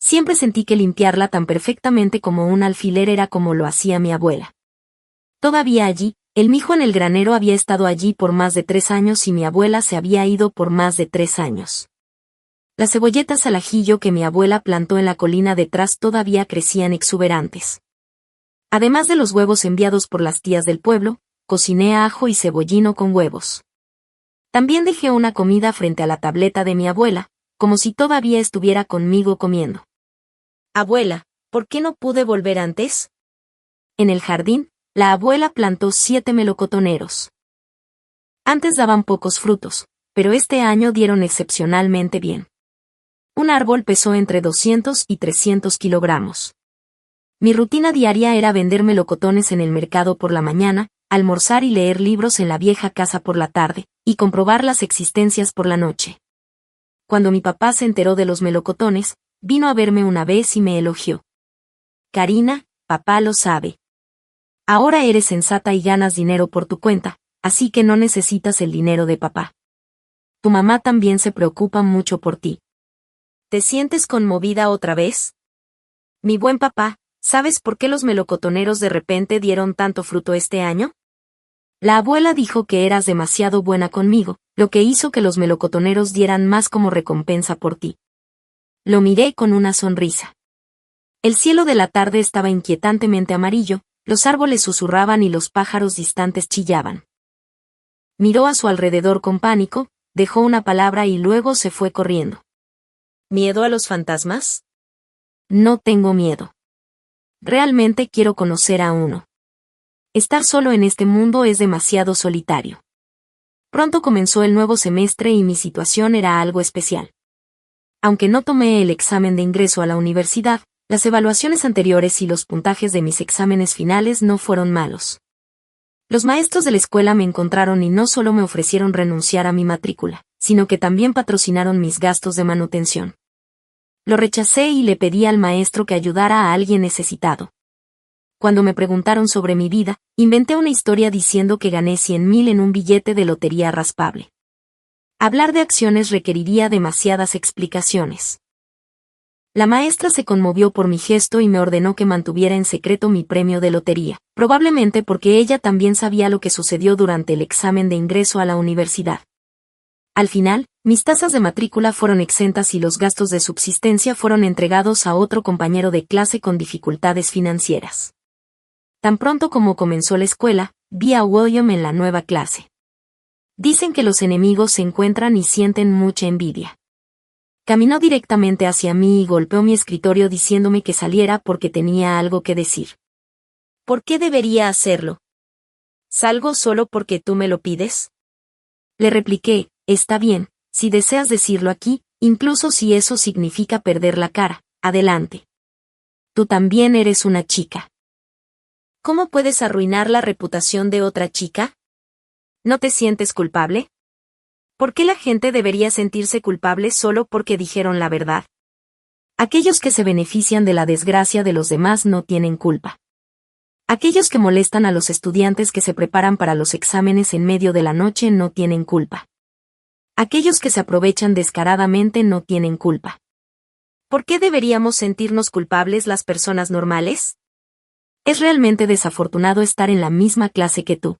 Siempre sentí que limpiarla tan perfectamente como un alfiler era como lo hacía mi abuela. Todavía allí, el mijo en el granero había estado allí por más de 3 años y mi abuela se había ido por más de 3 años. Las cebolletas al ajillo que mi abuela plantó en la colina detrás todavía crecían exuberantes. Además de los huevos enviados por las tías del pueblo, cociné ajo y cebollino con huevos. También dejé una comida frente a la tableta de mi abuela, como si todavía estuviera conmigo comiendo. Abuela, ¿por qué no pude volver antes? En el jardín, la abuela plantó 7 melocotoneros. Antes daban pocos frutos, pero este año dieron excepcionalmente bien. Un árbol pesó entre 200 y 300 kilogramos. Mi rutina diaria era vender melocotones en el mercado por la mañana, almorzar y leer libros en la vieja casa por la tarde, y comprobar las existencias por la noche. Cuando mi papá se enteró de los melocotones, vino a verme una vez y me elogió. Karina, papá lo sabe. Ahora eres sensata y ganas dinero por tu cuenta, así que no necesitas el dinero de papá. Tu mamá también se preocupa mucho por ti. ¿Te sientes conmovida otra vez? Mi buen papá, ¿sabes por qué los melocotoneros de repente dieron tanto fruto este año? La abuela dijo que eras demasiado buena conmigo, lo que hizo que los melocotoneros dieran más como recompensa por ti. Lo miré con una sonrisa. El cielo de la tarde estaba inquietantemente amarillo, los árboles susurraban y los pájaros distantes chillaban. Miró a su alrededor con pánico, dejó una palabra y luego se fue corriendo. ¿Miedo a los fantasmas? No tengo miedo. Realmente quiero conocer a uno. Estar solo en este mundo es demasiado solitario. Pronto comenzó el nuevo semestre y mi situación era algo especial. Aunque no tomé el examen de ingreso a la universidad, las evaluaciones anteriores y los puntajes de mis exámenes finales no fueron malos. Los maestros de la escuela me encontraron y no solo me ofrecieron renunciar a mi matrícula, sino que también patrocinaron mis gastos de manutención. Lo rechacé y le pedí al maestro que ayudara a alguien necesitado. Cuando me preguntaron sobre mi vida, inventé una historia diciendo que gané 100.000 en un billete de lotería raspable. Hablar de acciones requeriría demasiadas explicaciones. La maestra se conmovió por mi gesto y me ordenó que mantuviera en secreto mi premio de lotería, probablemente porque ella también sabía lo que sucedió durante el examen de ingreso a la universidad. Al final, mis tasas de matrícula fueron exentas y los gastos de subsistencia fueron entregados a otro compañero de clase con dificultades financieras. Tan pronto como comenzó la escuela, vi a William en la nueva clase. Dicen que los enemigos se encuentran y sienten mucha envidia. Caminó directamente hacia mí y golpeó mi escritorio diciéndome que saliera porque tenía algo que decir. ¿Por qué debería hacerlo? ¿Salgo solo porque tú me lo pides? Le repliqué, está bien, si deseas decirlo aquí, incluso si eso significa perder la cara, adelante. Tú también eres una chica. ¿Cómo puedes arruinar la reputación de otra chica? ¿No te sientes culpable? ¿Por qué la gente debería sentirse culpable solo porque dijeron la verdad? Aquellos que se benefician de la desgracia de los demás no tienen culpa. Aquellos que molestan a los estudiantes que se preparan para los exámenes en medio de la noche no tienen culpa. Aquellos que se aprovechan descaradamente no tienen culpa. ¿Por qué deberíamos sentirnos culpables las personas normales? Es realmente desafortunado estar en la misma clase que tú.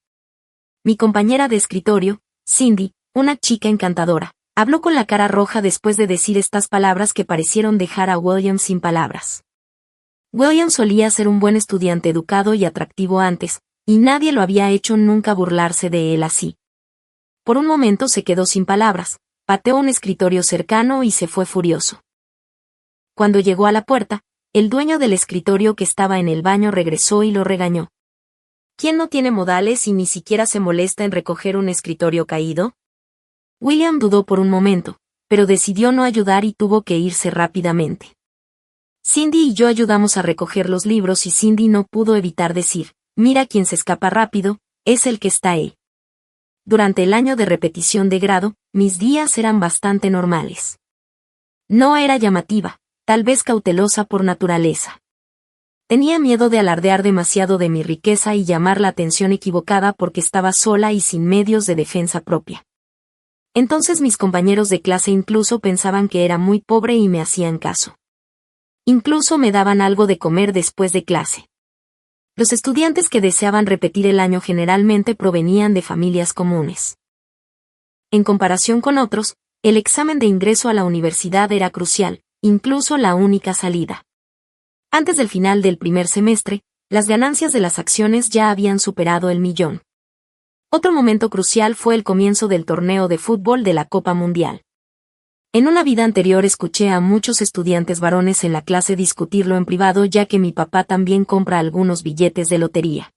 Mi compañera de escritorio, Cindy, una chica encantadora, habló con la cara roja después de decir estas palabras que parecieron dejar a William sin palabras. William solía ser un buen estudiante educado y atractivo antes, y nadie lo había hecho nunca burlarse de él así. Por un momento se quedó sin palabras, pateó un escritorio cercano y se fue furioso. Cuando llegó a la puerta, el dueño del escritorio que estaba en el baño regresó y lo regañó. ¿Quién no tiene modales y ni siquiera se molesta en recoger un escritorio caído? William dudó por un momento, pero decidió no ayudar y tuvo que irse rápidamente. Cindy y yo ayudamos a recoger los libros y Cindy no pudo evitar decir, mira quién se escapa rápido, es el que está ahí. Durante el año de repetición de grado, mis días eran bastante normales. No era llamativa, tal vez cautelosa por naturaleza. Tenía miedo de alardear demasiado de mi riqueza y llamar la atención equivocada porque estaba sola y sin medios de defensa propia. Entonces mis compañeros de clase incluso pensaban que era muy pobre y me hacían caso. Incluso me daban algo de comer después de clase. Los estudiantes que deseaban repetir el año generalmente provenían de familias comunes. En comparación con otros, el examen de ingreso a la universidad era crucial, incluso la única salida. Antes del final del primer semestre, las ganancias de las acciones ya habían superado el 1.000.000. Otro momento crucial fue el comienzo del torneo de fútbol de la Copa Mundial. En una vida anterior escuché a muchos estudiantes varones en la clase discutirlo en privado ya que mi papá también compra algunos billetes de lotería.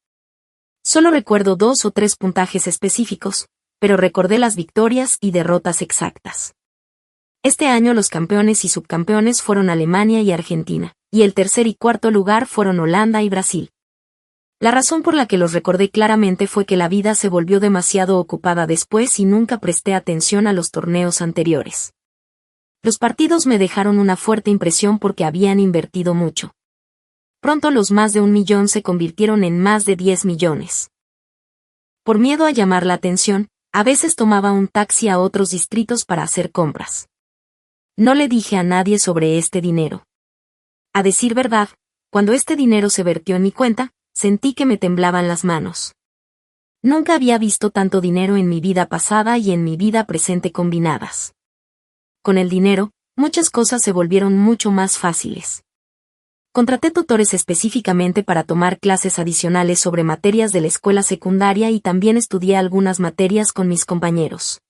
Solo recuerdo 2 o 3 puntajes específicos, pero recordé las victorias y derrotas exactas. Este año los campeones y subcampeones fueron Alemania y Argentina, y el tercer y cuarto lugar fueron Holanda y Brasil. La razón por la que los recordé claramente fue que la vida se volvió demasiado ocupada después y nunca presté atención a los torneos anteriores. Los partidos me dejaron una fuerte impresión porque habían invertido mucho. Pronto los más de 1.000.000 se convirtieron en más de 10 millones. Por miedo a llamar la atención, a veces tomaba un taxi a otros distritos para hacer compras. No le dije a nadie sobre este dinero. A decir verdad, cuando este dinero se vertió en mi cuenta, sentí que me temblaban las manos. Nunca había visto tanto dinero en mi vida pasada y en mi vida presente combinadas. Con el dinero, muchas cosas se volvieron mucho más fáciles. Contraté tutores específicamente para tomar clases adicionales sobre materias de la escuela secundaria y también estudié algunas materias con mis compañeros.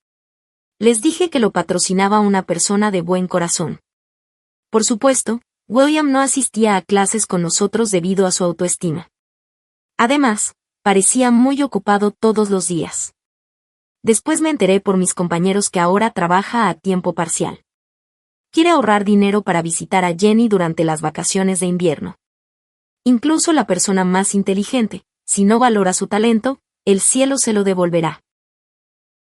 Les dije que lo patrocinaba una persona de buen corazón. Por supuesto, William no asistía a clases con nosotros debido a su autoestima. Además, parecía muy ocupado todos los días. Después me enteré por mis compañeros que ahora trabaja a tiempo parcial. Quiere ahorrar dinero para visitar a Jenny durante las vacaciones de invierno. Incluso la persona más inteligente, si no valora su talento, el cielo se lo devolverá.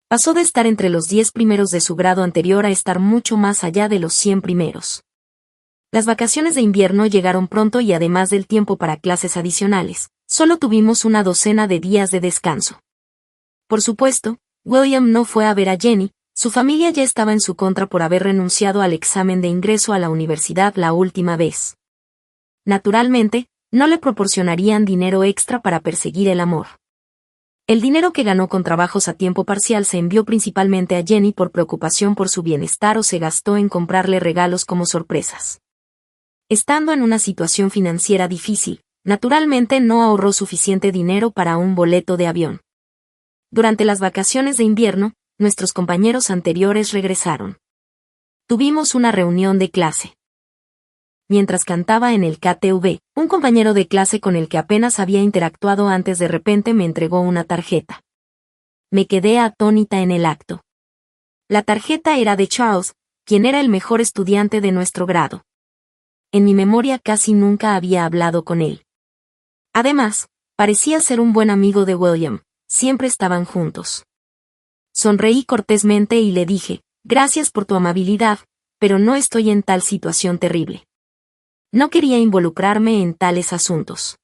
Pasó de estar entre los 10 primeros de su grado anterior a estar mucho más allá de los 100 primeros. Las vacaciones de invierno llegaron pronto y además del tiempo para clases adicionales, solo tuvimos una docena de días de descanso. Por supuesto, William no fue a ver a Jenny, su familia ya estaba en su contra por haber renunciado al examen de ingreso a la universidad la última vez. Naturalmente, no le proporcionarían dinero extra para perseguir el amor. El dinero que ganó con trabajos a tiempo parcial se envió principalmente a Jenny por preocupación por su bienestar o se gastó en comprarle regalos como sorpresas. Estando en una situación financiera difícil, naturalmente no ahorró suficiente dinero para un boleto de avión. Durante las vacaciones de invierno, nuestros compañeros anteriores regresaron. Tuvimos una reunión de clase. Mientras cantaba en el KTV, un compañero de clase con el que apenas había interactuado antes de repente me entregó una tarjeta. Me quedé atónita en el acto. La tarjeta era de Charles, quien era el mejor estudiante de nuestro grado. En mi memoria casi nunca había hablado con él. Además, parecía ser un buen amigo de William, siempre estaban juntos. Sonreí cortésmente y le dije, gracias por tu amabilidad, pero no estoy en tal situación terrible. No quería involucrarme en tales asuntos.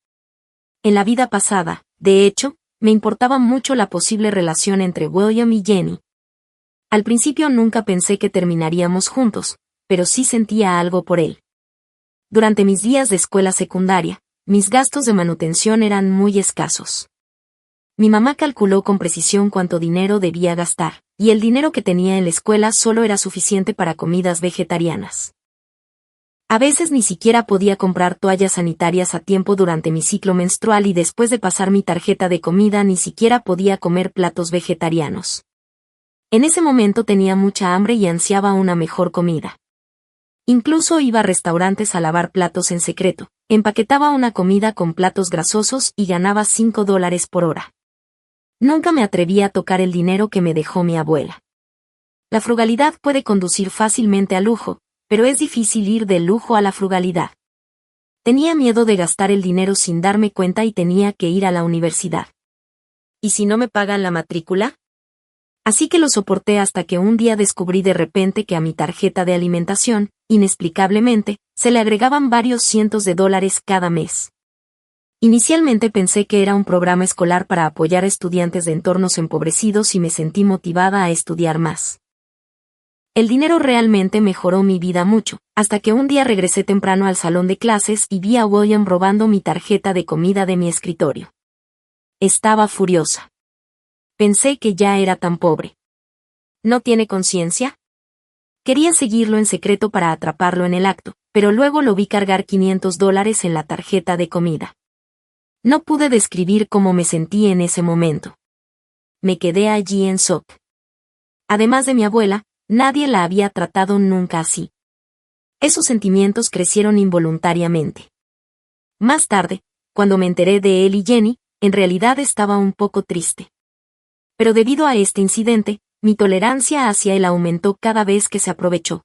En la vida pasada, de hecho, me importaba mucho la posible relación entre William y Jenny. Al principio nunca pensé que terminaríamos juntos, pero sí sentía algo por él. Durante mis días de escuela secundaria, mis gastos de manutención eran muy escasos. Mi mamá calculó con precisión cuánto dinero debía gastar, y el dinero que tenía en la escuela solo era suficiente para comidas vegetarianas. A veces ni siquiera podía comprar toallas sanitarias a tiempo durante mi ciclo menstrual y después de pasar mi tarjeta de comida ni siquiera podía comer platos vegetarianos. En ese momento tenía mucha hambre y ansiaba una mejor comida. Incluso iba a restaurantes a lavar platos en secreto, empaquetaba una comida con platos grasosos y ganaba $5 por hora. Nunca me atreví a tocar el dinero que me dejó mi abuela. La frugalidad puede conducir fácilmente al lujo, pero es difícil ir del lujo a la frugalidad. Tenía miedo de gastar el dinero sin darme cuenta y tenía que ir a la universidad. ¿Y si no me pagan la matrícula? Así que lo soporté hasta que un día descubrí de repente que a mi tarjeta de alimentación, inexplicablemente, se le agregaban varios cientos de dólares cada mes. Inicialmente pensé que era un programa escolar para apoyar a estudiantes de entornos empobrecidos y me sentí motivada a estudiar más. El dinero realmente mejoró mi vida mucho, hasta que un día regresé temprano al salón de clases y vi a William robando mi tarjeta de comida de mi escritorio. Estaba furiosa. Pensé que ya era tan pobre. ¿No tiene conciencia? Quería seguirlo en secreto para atraparlo en el acto, pero luego lo vi cargar $500 en la tarjeta de comida. No pude describir cómo me sentí en ese momento. Me quedé allí en shock. Además de mi abuela, nadie la había tratado nunca así. Esos sentimientos crecieron involuntariamente. Más tarde, cuando me enteré de él y Jenny, en realidad estaba un poco triste. Pero debido a este incidente, mi tolerancia hacia él aumentó cada vez que se aprovechó.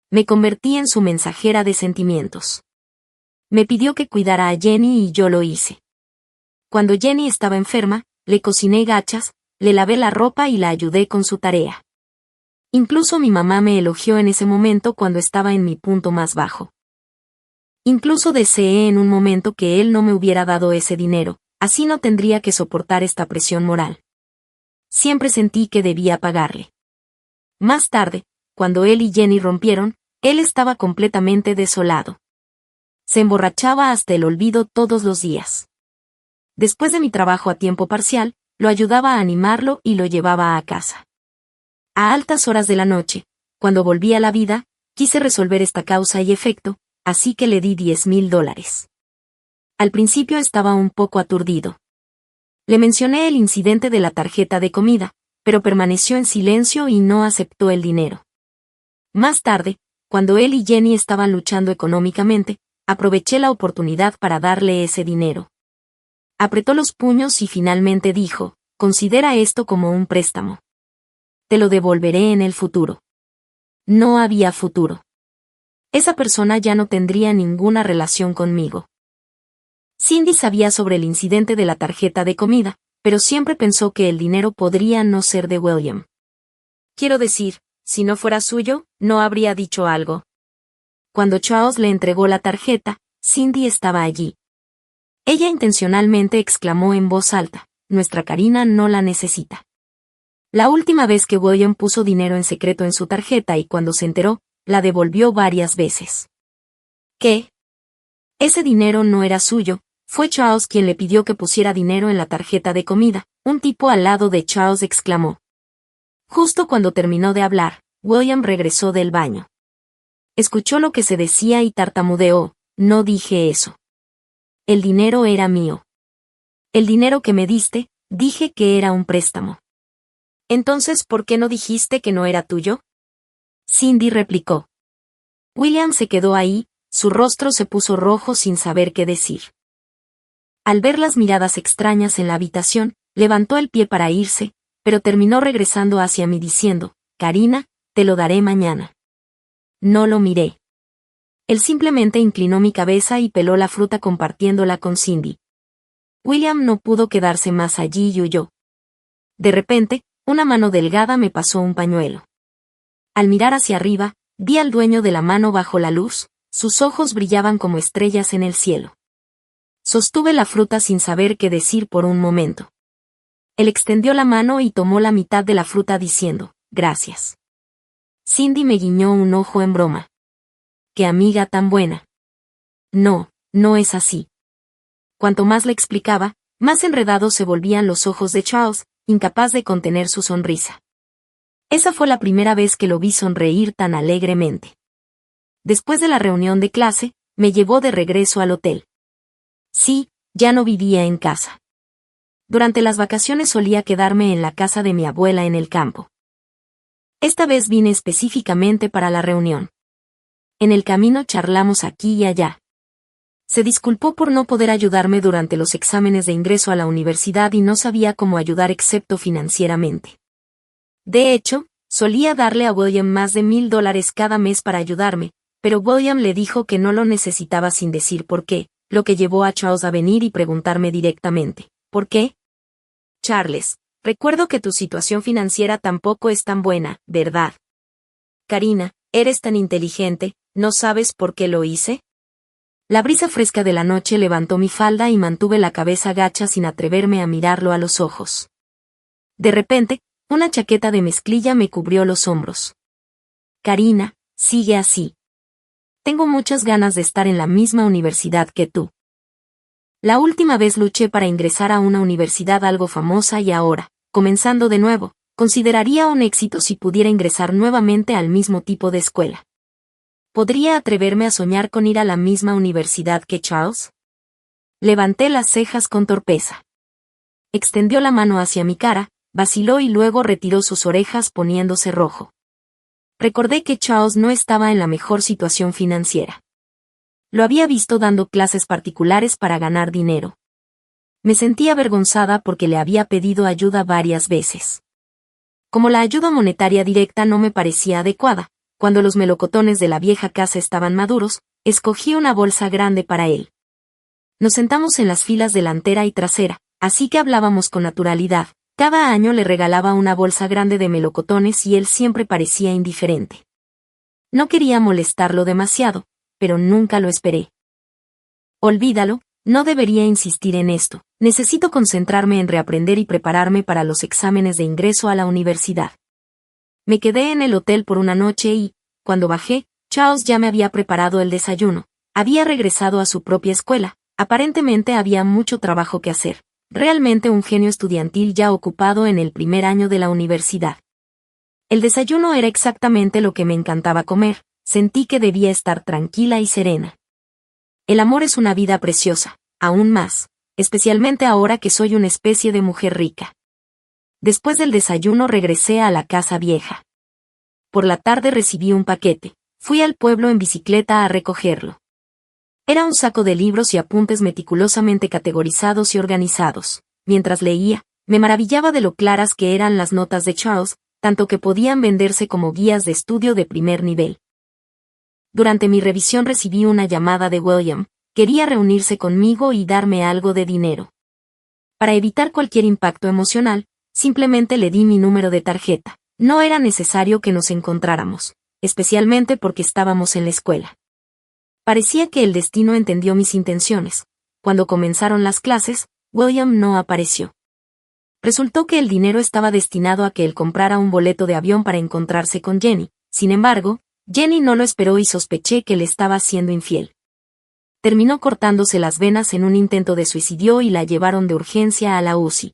Me convertí en su mensajera de sentimientos. Me pidió que cuidara a Jenny y yo lo hice. Cuando Jenny estaba enferma, le cociné gachas, le lavé la ropa y la ayudé con su tarea. Incluso mi mamá me elogió en ese momento cuando estaba en mi punto más bajo. Incluso deseé en un momento que él no me hubiera dado ese dinero, así no tendría que soportar esta presión moral. Siempre sentí que debía pagarle. Más tarde, cuando él y Jenny rompieron, él estaba completamente desolado. Se emborrachaba hasta el olvido todos los días. Después de mi trabajo a tiempo parcial, lo ayudaba a animarlo y lo llevaba a casa. A altas horas de la noche, cuando volví a la vida, quise resolver esta causa y efecto, así que le di $10,000. Al principio estaba un poco aturdido. Le mencioné el incidente de la tarjeta de comida, pero permaneció en silencio y no aceptó el dinero. Más tarde, cuando él y Jenny estaban luchando económicamente, aproveché la oportunidad para darle ese dinero. Apretó los puños y finalmente dijo, considera esto como un préstamo. Te lo devolveré en el futuro. No había futuro. Esa persona ya no tendría ninguna relación conmigo. Cindy sabía sobre el incidente de la tarjeta de comida, pero siempre pensó que el dinero podría no ser de William. Quiero decir, si no fuera suyo, no habría dicho algo. Cuando Charles le entregó la tarjeta, Cindy estaba allí. Ella intencionalmente exclamó en voz alta, nuestra Karina no la necesita. La última vez que William puso dinero en secreto en su tarjeta y cuando se enteró, la devolvió varias veces. ¿Qué? Ese dinero no era suyo, fue Charles quien le pidió que pusiera dinero en la tarjeta de comida, un tipo al lado de Charles exclamó. Justo cuando terminó de hablar, William regresó del baño. Escuchó lo que se decía y tartamudeó, no dije eso. El dinero era mío. El dinero que me diste, dije que era un préstamo. Entonces, ¿por qué no dijiste que no era tuyo? Cindy replicó. William se quedó ahí, su rostro se puso rojo sin saber qué decir. Al ver las miradas extrañas en la habitación, levantó el pie para irse, pero terminó regresando hacia mí diciendo, Karina, te lo daré mañana. No lo miré. Él simplemente inclinó mi cabeza y peló la fruta compartiéndola con Cindy. William no pudo quedarse más allí y huyó. De repente, una mano delgada me pasó un pañuelo. Al mirar hacia arriba, vi al dueño de la mano bajo la luz, sus ojos brillaban como estrellas en el cielo. Sostuve la fruta sin saber qué decir por un momento. Él extendió la mano y tomó la mitad de la fruta diciendo, gracias. Cindy me guiñó un ojo en broma. ¡Qué amiga tan buena! No, no es así. Cuanto más le explicaba, más enredados se volvían los ojos de Charles, incapaz de contener su sonrisa. Esa fue la primera vez que lo vi sonreír tan alegremente. Después de la reunión de clase, me llevó de regreso al hotel. Sí, ya no vivía en casa. Durante las vacaciones solía quedarme en la casa de mi abuela en el campo. Esta vez vine específicamente para la reunión. En el camino charlamos aquí y allá. Se disculpó por no poder ayudarme durante los exámenes de ingreso a la universidad y no sabía cómo ayudar excepto financieramente. De hecho, solía darle a William más de $1,000 cada mes para ayudarme, pero William le dijo que no lo necesitaba sin decir por qué, lo que llevó a Charles a venir y preguntarme directamente, ¿por qué? Charles, recuerdo que tu situación financiera tampoco es tan buena, ¿verdad? Karina, eres tan inteligente, ¿no sabes por qué lo hice? La brisa fresca de la noche levantó mi falda y mantuve la cabeza gacha sin atreverme a mirarlo a los ojos. De repente, una chaqueta de mezclilla me cubrió los hombros. Karina, sigue así. Tengo muchas ganas de estar en la misma universidad que tú. La última vez luché para ingresar a una universidad algo famosa y ahora, comenzando de nuevo, consideraría un éxito si pudiera ingresar nuevamente al mismo tipo de escuela. ¿Podría atreverme a soñar con ir a la misma universidad que Charles? Levanté las cejas con torpeza. Extendió la mano hacia mi cara, vaciló y luego retiró sus orejas poniéndose rojo. Recordé que Charles no estaba en la mejor situación financiera. Lo había visto dando clases particulares para ganar dinero. Me sentí avergonzada porque le había pedido ayuda varias veces. Como la ayuda monetaria directa no me parecía adecuada, cuando los melocotones de la vieja casa estaban maduros, escogí una bolsa grande para él. Nos sentamos en las filas delantera y trasera, así que hablábamos con naturalidad. Cada año le regalaba una bolsa grande de melocotones y él siempre parecía indiferente. No quería molestarlo demasiado, pero nunca lo esperé. Olvídalo, no debería insistir en esto. Necesito concentrarme en reaprender y prepararme para los exámenes de ingreso a la universidad. Me quedé en el hotel por una noche y, cuando bajé, Charles ya me había preparado el desayuno. Había regresado a su propia escuela. Aparentemente había mucho trabajo que hacer. Realmente un genio estudiantil ya ocupado en el primer año de la universidad. El desayuno era exactamente lo que me encantaba comer. Sentí que debía estar tranquila y serena. El amor es una vida preciosa, aún más, especialmente ahora que soy una especie de mujer rica. Después del desayuno regresé a la casa vieja. Por la tarde recibí un paquete. Fui al pueblo en bicicleta a recogerlo. Era un saco de libros y apuntes meticulosamente categorizados y organizados. Mientras leía, me maravillaba de lo claras que eran las notas de Charles, tanto que podían venderse como guías de estudio de primer nivel. Durante mi revisión recibí una llamada de William. Quería reunirse conmigo y darme algo de dinero. Para evitar cualquier impacto emocional, simplemente le di mi número de tarjeta. No era necesario que nos encontráramos, especialmente porque estábamos en la escuela. Parecía que el destino entendió mis intenciones. Cuando comenzaron las clases, William no apareció. Resultó que el dinero estaba destinado a que él comprara un boleto de avión para encontrarse con Jenny. Sin embargo, Jenny no lo esperó y sospeché que le estaba siendo infiel. Terminó cortándose las venas en un intento de suicidio y la llevaron de urgencia a la UCI.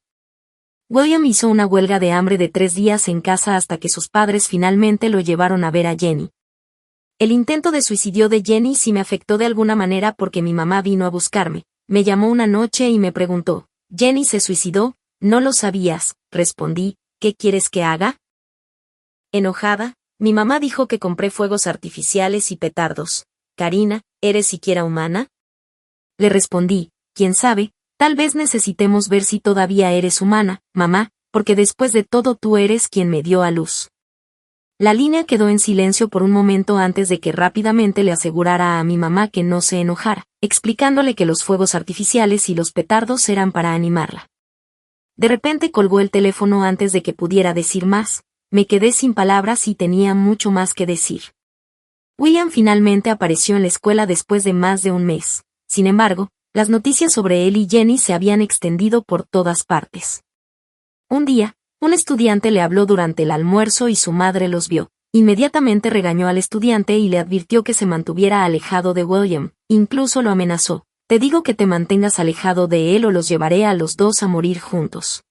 William hizo una huelga de hambre de 3 días en casa hasta que sus padres finalmente lo llevaron a ver a Jenny. El intento de suicidio de Jenny sí me afectó de alguna manera porque mi mamá vino a buscarme. Me llamó una noche y me preguntó, ¿Jenny se suicidó? No lo sabías, respondí, ¿qué quieres que haga? Enojada, mi mamá dijo que compré fuegos artificiales y petardos. Karina, ¿eres siquiera humana? Le respondí, quién sabe, tal vez necesitemos ver si todavía eres humana, mamá, porque después de todo tú eres quien me dio a luz. La línea quedó en silencio por un momento antes de que rápidamente le asegurara a mi mamá que no se enojara, explicándole que los fuegos artificiales y los petardos eran para animarla. De repente colgó el teléfono antes de que pudiera decir más. Me quedé sin palabras y tenía mucho más que decir. William finalmente apareció en la escuela después de más de un mes. Sin embargo, las noticias sobre él y Jenny se habían extendido por todas partes. Un día, un estudiante le habló durante el almuerzo y su madre los vio. Inmediatamente regañó al estudiante y le advirtió que se mantuviera alejado de William, incluso lo amenazó. Te digo que te mantengas alejado de él o los llevaré a los dos a morir juntos.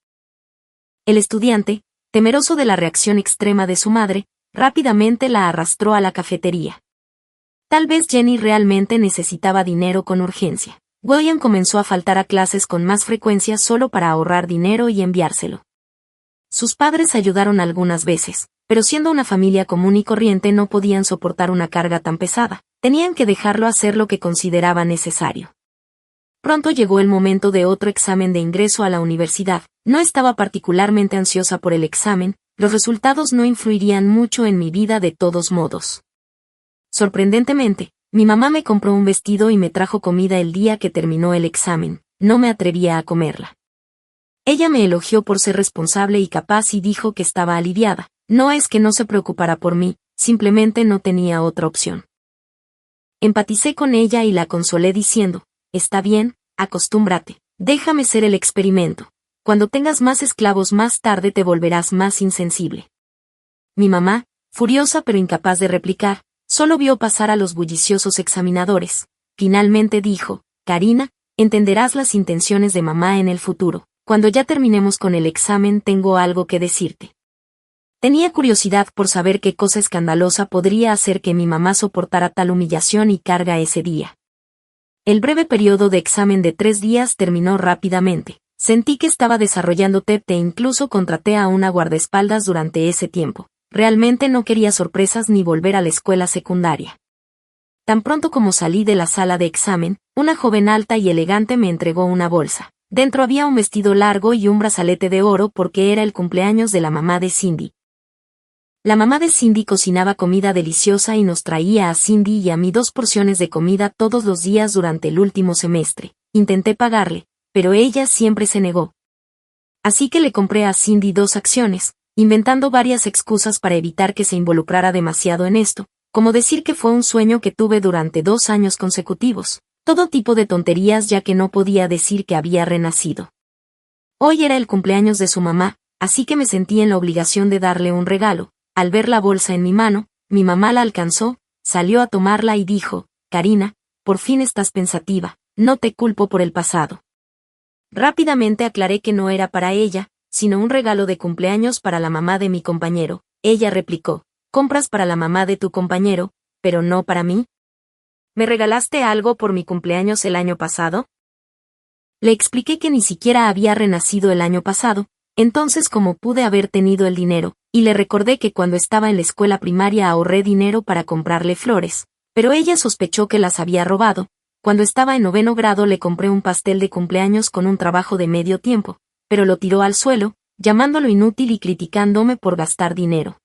El estudiante, temeroso de la reacción extrema de su madre, rápidamente la arrastró a la cafetería. Tal vez Jenny realmente necesitaba dinero con urgencia. William comenzó a faltar a clases con más frecuencia solo para ahorrar dinero y enviárselo. Sus padres ayudaron algunas veces, pero siendo una familia común y corriente no podían soportar una carga tan pesada. Tenían que dejarlo hacer lo que consideraba necesario. Pronto llegó el momento de otro examen de ingreso a la universidad. No estaba particularmente ansiosa por el examen, los resultados no influirían mucho en mi vida de todos modos. Sorprendentemente, mi mamá me compró un vestido y me trajo comida el día que terminó el examen. No me atrevía a comerla. Ella me elogió por ser responsable y capaz y dijo que estaba aliviada. No es que no se preocupara por mí, simplemente no tenía otra opción. Empaticé con ella y la consolé diciendo, está bien, acostúmbrate, déjame ser el experimento. Cuando tengas más esclavos más tarde te volverás más insensible. Mi mamá, furiosa pero incapaz de replicar, solo vio pasar a los bulliciosos examinadores. Finalmente dijo, Karina, entenderás las intenciones de mamá en el futuro. Cuando ya terminemos con el examen tengo algo que decirte. Tenía curiosidad por saber qué cosa escandalosa podría hacer que mi mamá soportara tal humillación y carga ese día. El breve periodo de examen de 3 días terminó rápidamente. Sentí que estaba desarrollando TEP e incluso contraté a una guardaespaldas durante ese tiempo. Realmente no quería sorpresas ni volver a la escuela secundaria. Tan pronto como salí de la sala de examen, una joven alta y elegante me entregó una bolsa. Dentro había un vestido largo y un brazalete de oro porque era el cumpleaños de la mamá de Cindy. La mamá de Cindy cocinaba comida deliciosa y nos traía a Cindy y a mí 2 porciones de comida todos los días durante el último semestre. Intenté pagarle, pero ella siempre se negó. Así que le compré a Cindy 2 acciones, inventando varias excusas para evitar que se involucrara demasiado en esto, como decir que fue un sueño que tuve durante 2 años consecutivos. Todo tipo de tonterías ya que no podía decir que había renacido. Hoy era el cumpleaños de su mamá, así que me sentí en la obligación de darle un regalo. Al ver la bolsa en mi mano, mi mamá la alcanzó, salió a tomarla y dijo, Karina, por fin estás pensativa, no te culpo por el pasado. Rápidamente aclaré que no era para ella, sino un regalo de cumpleaños para la mamá de mi compañero. Ella replicó, compras para la mamá de tu compañero, pero no para mí. ¿Me regalaste algo por mi cumpleaños el año pasado? Le expliqué que ni siquiera había renacido el año pasado, entonces cómo pude haber tenido el dinero, y le recordé que cuando estaba en la escuela primaria ahorré dinero para comprarle flores, pero ella sospechó que las había robado. Cuando estaba en 9º grado le compré un pastel de cumpleaños con un trabajo de medio tiempo, pero lo tiró al suelo, llamándolo inútil y criticándome por gastar dinero.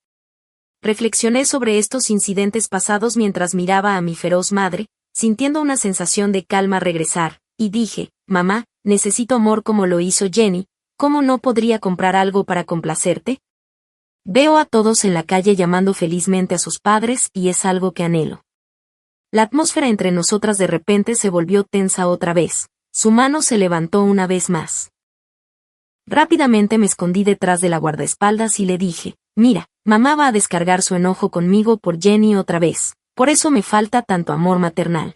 Reflexioné sobre estos incidentes pasados mientras miraba a mi feroz madre, sintiendo una sensación de calma regresar, y dije, mamá, necesito amor como lo hizo Jenny, ¿cómo no podría comprar algo para complacerte? Veo a todos en la calle llamando felizmente a sus padres y es algo que anhelo. La atmósfera entre nosotras de repente se volvió tensa otra vez. Su mano se levantó una vez más. Rápidamente me escondí detrás de la guardaespaldas y le dije, mira, mamá va a descargar su enojo conmigo por Jenny otra vez, por eso me falta tanto amor maternal.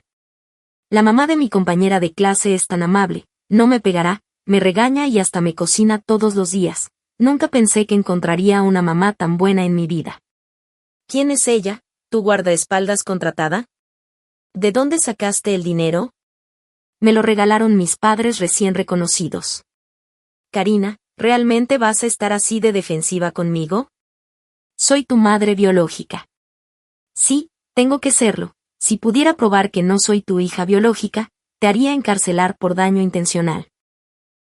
La mamá de mi compañera de clase es tan amable, no me pegará, me regaña y hasta me cocina todos los días. Nunca pensé que encontraría a una mamá tan buena en mi vida. ¿Quién es ella, tu guardaespaldas contratada? ¿De dónde sacaste el dinero? Me lo regalaron mis padres recién reconocidos. Karina, ¿realmente vas a estar así de defensiva conmigo? Soy tu madre biológica. Sí, tengo que serlo. Si pudiera probar que no soy tu hija biológica, te haría encarcelar por daño intencional.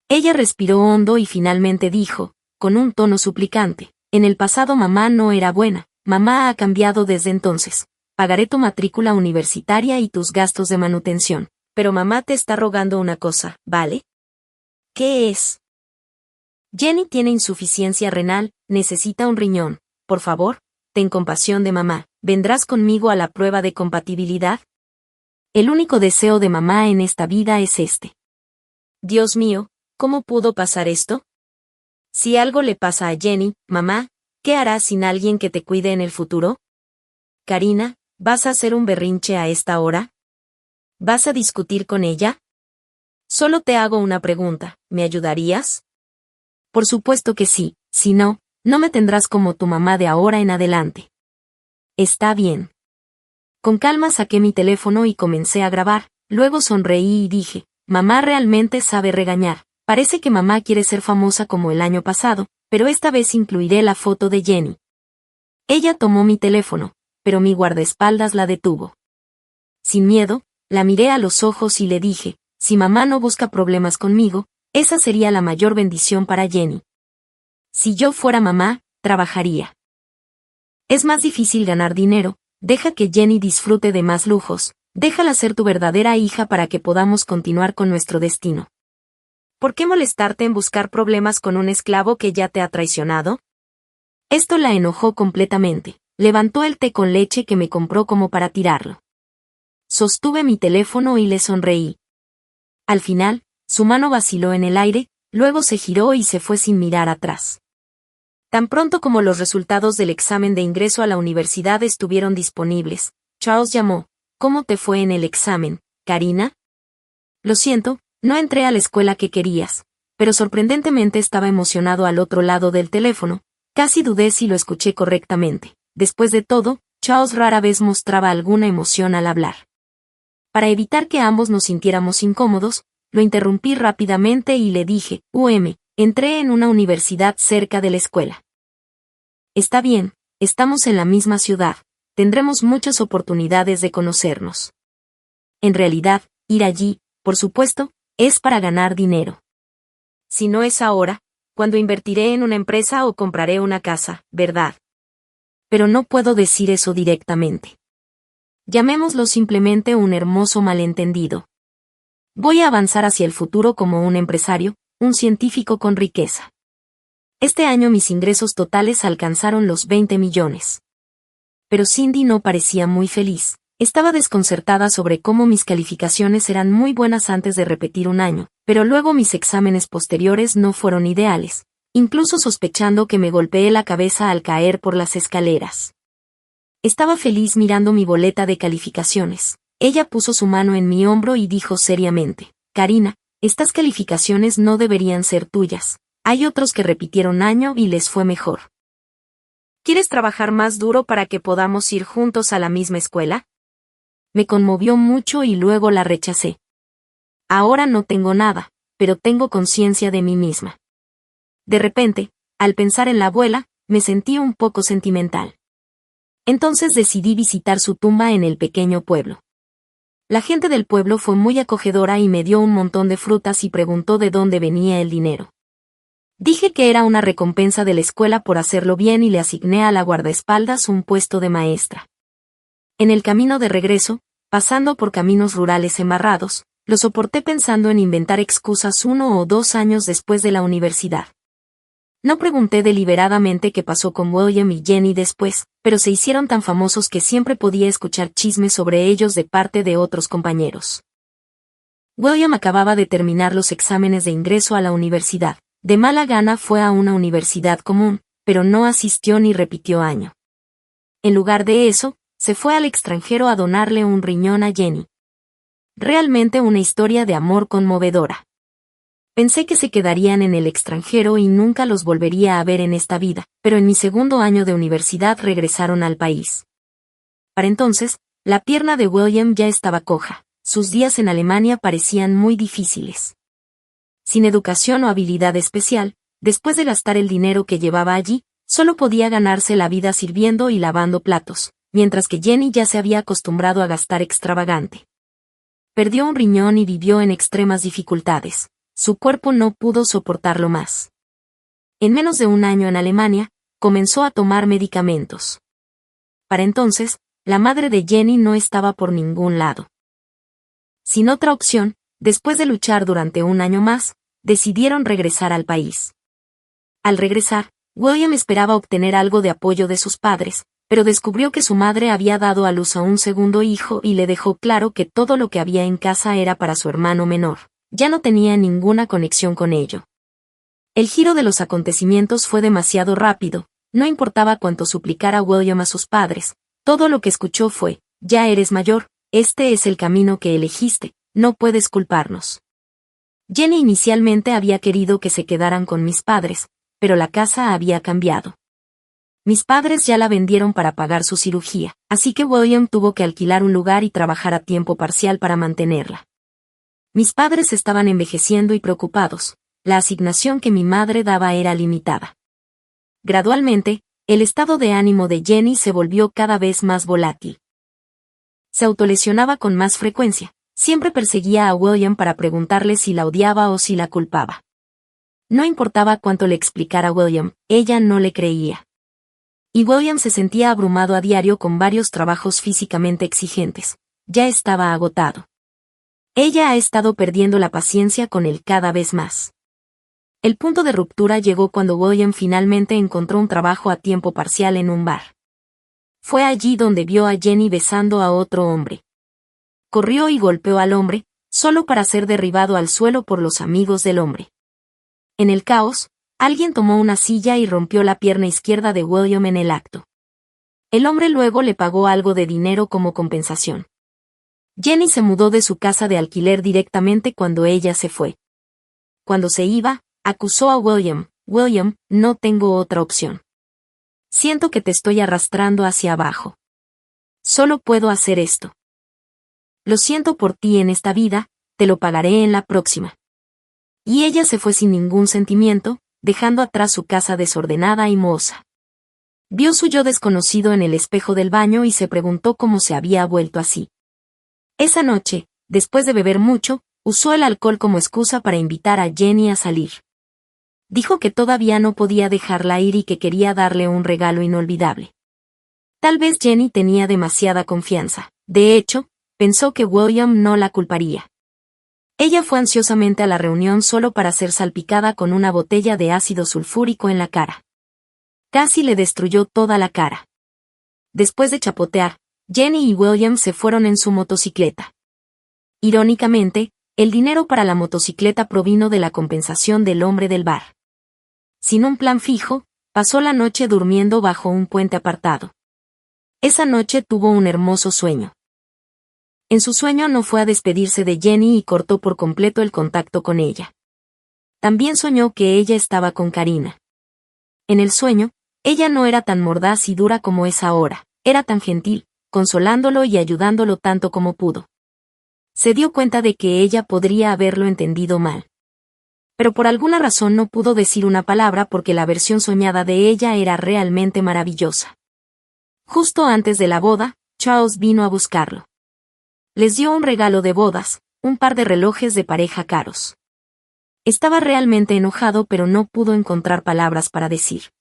Ella respiró hondo y finalmente dijo, con un tono suplicante, en el pasado mamá no era buena, mamá ha cambiado desde entonces. Pagaré tu matrícula universitaria y tus gastos de manutención, pero mamá te está rogando una cosa, ¿vale? ¿Qué es? Jenny tiene insuficiencia renal, necesita un riñón. Por favor, ten compasión de mamá, ¿vendrás conmigo a la prueba de compatibilidad? El único deseo de mamá en esta vida es este. Dios mío, ¿cómo pudo pasar esto? Si algo le pasa a Jenny, mamá, ¿qué harás sin alguien que te cuide en el futuro? Karina, ¿vas a hacer un berrinche a esta hora? ¿Vas a discutir con ella? Solo te hago una pregunta, ¿me ayudarías? Por supuesto que sí, si no, no me tendrás como tu mamá de ahora en adelante. Está bien. Con calma saqué mi teléfono y comencé a grabar, luego sonreí y dije, mamá realmente sabe regañar. Parece que mamá quiere ser famosa como el año pasado, pero esta vez incluiré la foto de Jenny. Ella tomó mi teléfono, pero mi guardaespaldas la detuvo. Sin miedo, la miré a los ojos y le dije, si mamá no busca problemas conmigo, esa sería la mayor bendición para Jenny. Si yo fuera mamá, trabajaría. Es más difícil ganar dinero, deja que Jenny disfrute de más lujos, déjala ser tu verdadera hija para que podamos continuar con nuestro destino. ¿Por qué molestarte en buscar problemas con un esclavo que ya te ha traicionado? Esto la enojó completamente. Levantó el té con leche que me compró como para tirarlo. Sostuve mi teléfono y le sonreí. Al final, su mano vaciló en el aire, luego se giró y se fue sin mirar atrás. Tan pronto como los resultados del examen de ingreso a la universidad estuvieron disponibles, Charles llamó. ¿Cómo te fue en el examen, Karina? Lo siento, no entré a la escuela que querías, pero sorprendentemente estaba emocionado al otro lado del teléfono, casi dudé si lo escuché correctamente. Después de todo, Charles rara vez mostraba alguna emoción al hablar. Para evitar que ambos nos sintiéramos incómodos, lo interrumpí rápidamente y le dije, entré en una universidad cerca de la escuela. Está bien, estamos en la misma ciudad, tendremos muchas oportunidades de conocernos. En realidad, ir allí, por supuesto, es para ganar dinero. Si no es ahora, cuando invertiré en una empresa o compraré una casa, ¿verdad? Pero no puedo decir eso directamente. Llamémoslo simplemente un hermoso malentendido. Voy a avanzar hacia el futuro como un empresario, un científico con riqueza. Este año mis ingresos totales alcanzaron los 20 millones. Pero Cindy no parecía muy feliz. Estaba desconcertada sobre cómo mis calificaciones eran muy buenas antes de repetir un año, pero luego mis exámenes posteriores no fueron ideales, incluso sospechando que me golpeé la cabeza al caer por las escaleras. Estaba feliz mirando mi boleta de calificaciones. Ella puso su mano en mi hombro y dijo seriamente, Karina, estas calificaciones no deberían ser tuyas. Hay otros que repitieron año y les fue mejor. ¿Quieres trabajar más duro para que podamos ir juntos a la misma escuela? Me conmovió mucho y luego la rechacé. Ahora no tengo nada, pero tengo conciencia de mí misma. De repente, al pensar en la abuela, me sentí un poco sentimental. Entonces decidí visitar su tumba en el pequeño pueblo. La gente del pueblo fue muy acogedora y me dio un montón de frutas y preguntó de dónde venía el dinero. Dije que era una recompensa de la escuela por hacerlo bien y le asigné a la guardaespaldas un puesto de maestra. En el camino de regreso, pasando por caminos rurales embarrados, lo soporté pensando en inventar excusas 1 o 2 años después de la universidad. No pregunté deliberadamente qué pasó con William y Jenny después, pero se hicieron tan famosos que siempre podía escuchar chismes sobre ellos de parte de otros compañeros. William acababa de terminar los exámenes de ingreso a la universidad. De mala gana fue a una universidad común, pero no asistió ni repitió año. En lugar de eso, se fue al extranjero a donarle un riñón a Jenny. Realmente una historia de amor conmovedora. Pensé que se quedarían en el extranjero y nunca los volvería a ver en esta vida, pero en mi segundo año de universidad regresaron al país. Para entonces, la pierna de William ya estaba coja, sus días en Alemania parecían muy difíciles. Sin educación o habilidad especial, después de gastar el dinero que llevaba allí, solo podía ganarse la vida sirviendo y lavando platos, mientras que Jenny ya se había acostumbrado a gastar extravagante. Perdió un riñón y vivió en extremas dificultades. Su cuerpo no pudo soportarlo más. En menos de un año en Alemania, comenzó a tomar medicamentos. Para entonces, la madre de Jenny no estaba por ningún lado. Sin otra opción, después de luchar durante un año más, decidieron regresar al país. Al regresar, William esperaba obtener algo de apoyo de sus padres, pero descubrió que su madre había dado a luz a un segundo hijo y le dejó claro que todo lo que había en casa era para su hermano menor. Ya no tenía ninguna conexión con ello. El giro de los acontecimientos fue demasiado rápido, no importaba cuánto suplicara William a sus padres, todo lo que escuchó fue, ya eres mayor, este es el camino que elegiste, no puedes culparnos. Jenny inicialmente había querido que se quedaran con mis padres, pero la casa había cambiado. Mis padres ya la vendieron para pagar su cirugía, así que William tuvo que alquilar un lugar y trabajar a tiempo parcial para mantenerla. Mis padres estaban envejeciendo y preocupados. La asignación que mi madre daba era limitada. Gradualmente, el estado de ánimo de Jenny se volvió cada vez más volátil. Se autolesionaba con más frecuencia. Siempre perseguía a William para preguntarle si la odiaba o si la culpaba. No importaba cuánto le explicara a William, ella no le creía. Y William se sentía abrumado a diario con varios trabajos físicamente exigentes. Ya estaba agotado. Ella ha estado perdiendo la paciencia con él cada vez más. El punto de ruptura llegó cuando William finalmente encontró un trabajo a tiempo parcial en un bar. Fue allí donde vio a Jenny besando a otro hombre. Corrió y golpeó al hombre, solo para ser derribado al suelo por los amigos del hombre. En el caos, alguien tomó una silla y rompió la pierna izquierda de William en el acto. El hombre luego le pagó algo de dinero como compensación. Jenny se mudó de su casa de alquiler directamente cuando ella se fue. Cuando se iba, acusó a William: William, no tengo otra opción. Siento que te estoy arrastrando hacia abajo. Solo puedo hacer esto. Lo siento por ti en esta vida, te lo pagaré en la próxima. Y ella se fue sin ningún sentimiento, dejando atrás su casa desordenada y mohosa. Vio su yo desconocido en el espejo del baño y se preguntó cómo se había vuelto así. Esa noche, después de beber mucho, usó el alcohol como excusa para invitar a Jenny a salir. Dijo que todavía no podía dejarla ir y que quería darle un regalo inolvidable. Tal vez Jenny tenía demasiada confianza. De hecho, pensó que William no la culparía. Ella fue ansiosamente a la reunión solo para ser salpicada con una botella de ácido sulfúrico en la cara. Casi le destruyó toda la cara. Después de chapotear, Jenny y William se fueron en su motocicleta. Irónicamente, el dinero para la motocicleta provino de la compensación del hombre del bar. Sin un plan fijo, pasó la noche durmiendo bajo un puente apartado. Esa noche tuvo un hermoso sueño. En su sueño no fue a despedirse de Jenny y cortó por completo el contacto con ella. También soñó que ella estaba con Karina. En el sueño, ella no era tan mordaz y dura como es ahora, era tan gentil, consolándolo y ayudándolo tanto como pudo. Se dio cuenta de que ella podría haberlo entendido mal. Pero por alguna razón no pudo decir una palabra porque la versión soñada de ella era realmente maravillosa. Justo antes de la boda, Charles vino a buscarlo. Les dio un regalo de bodas, un par de relojes de pareja caros. Estaba realmente enojado pero no pudo encontrar palabras para decir.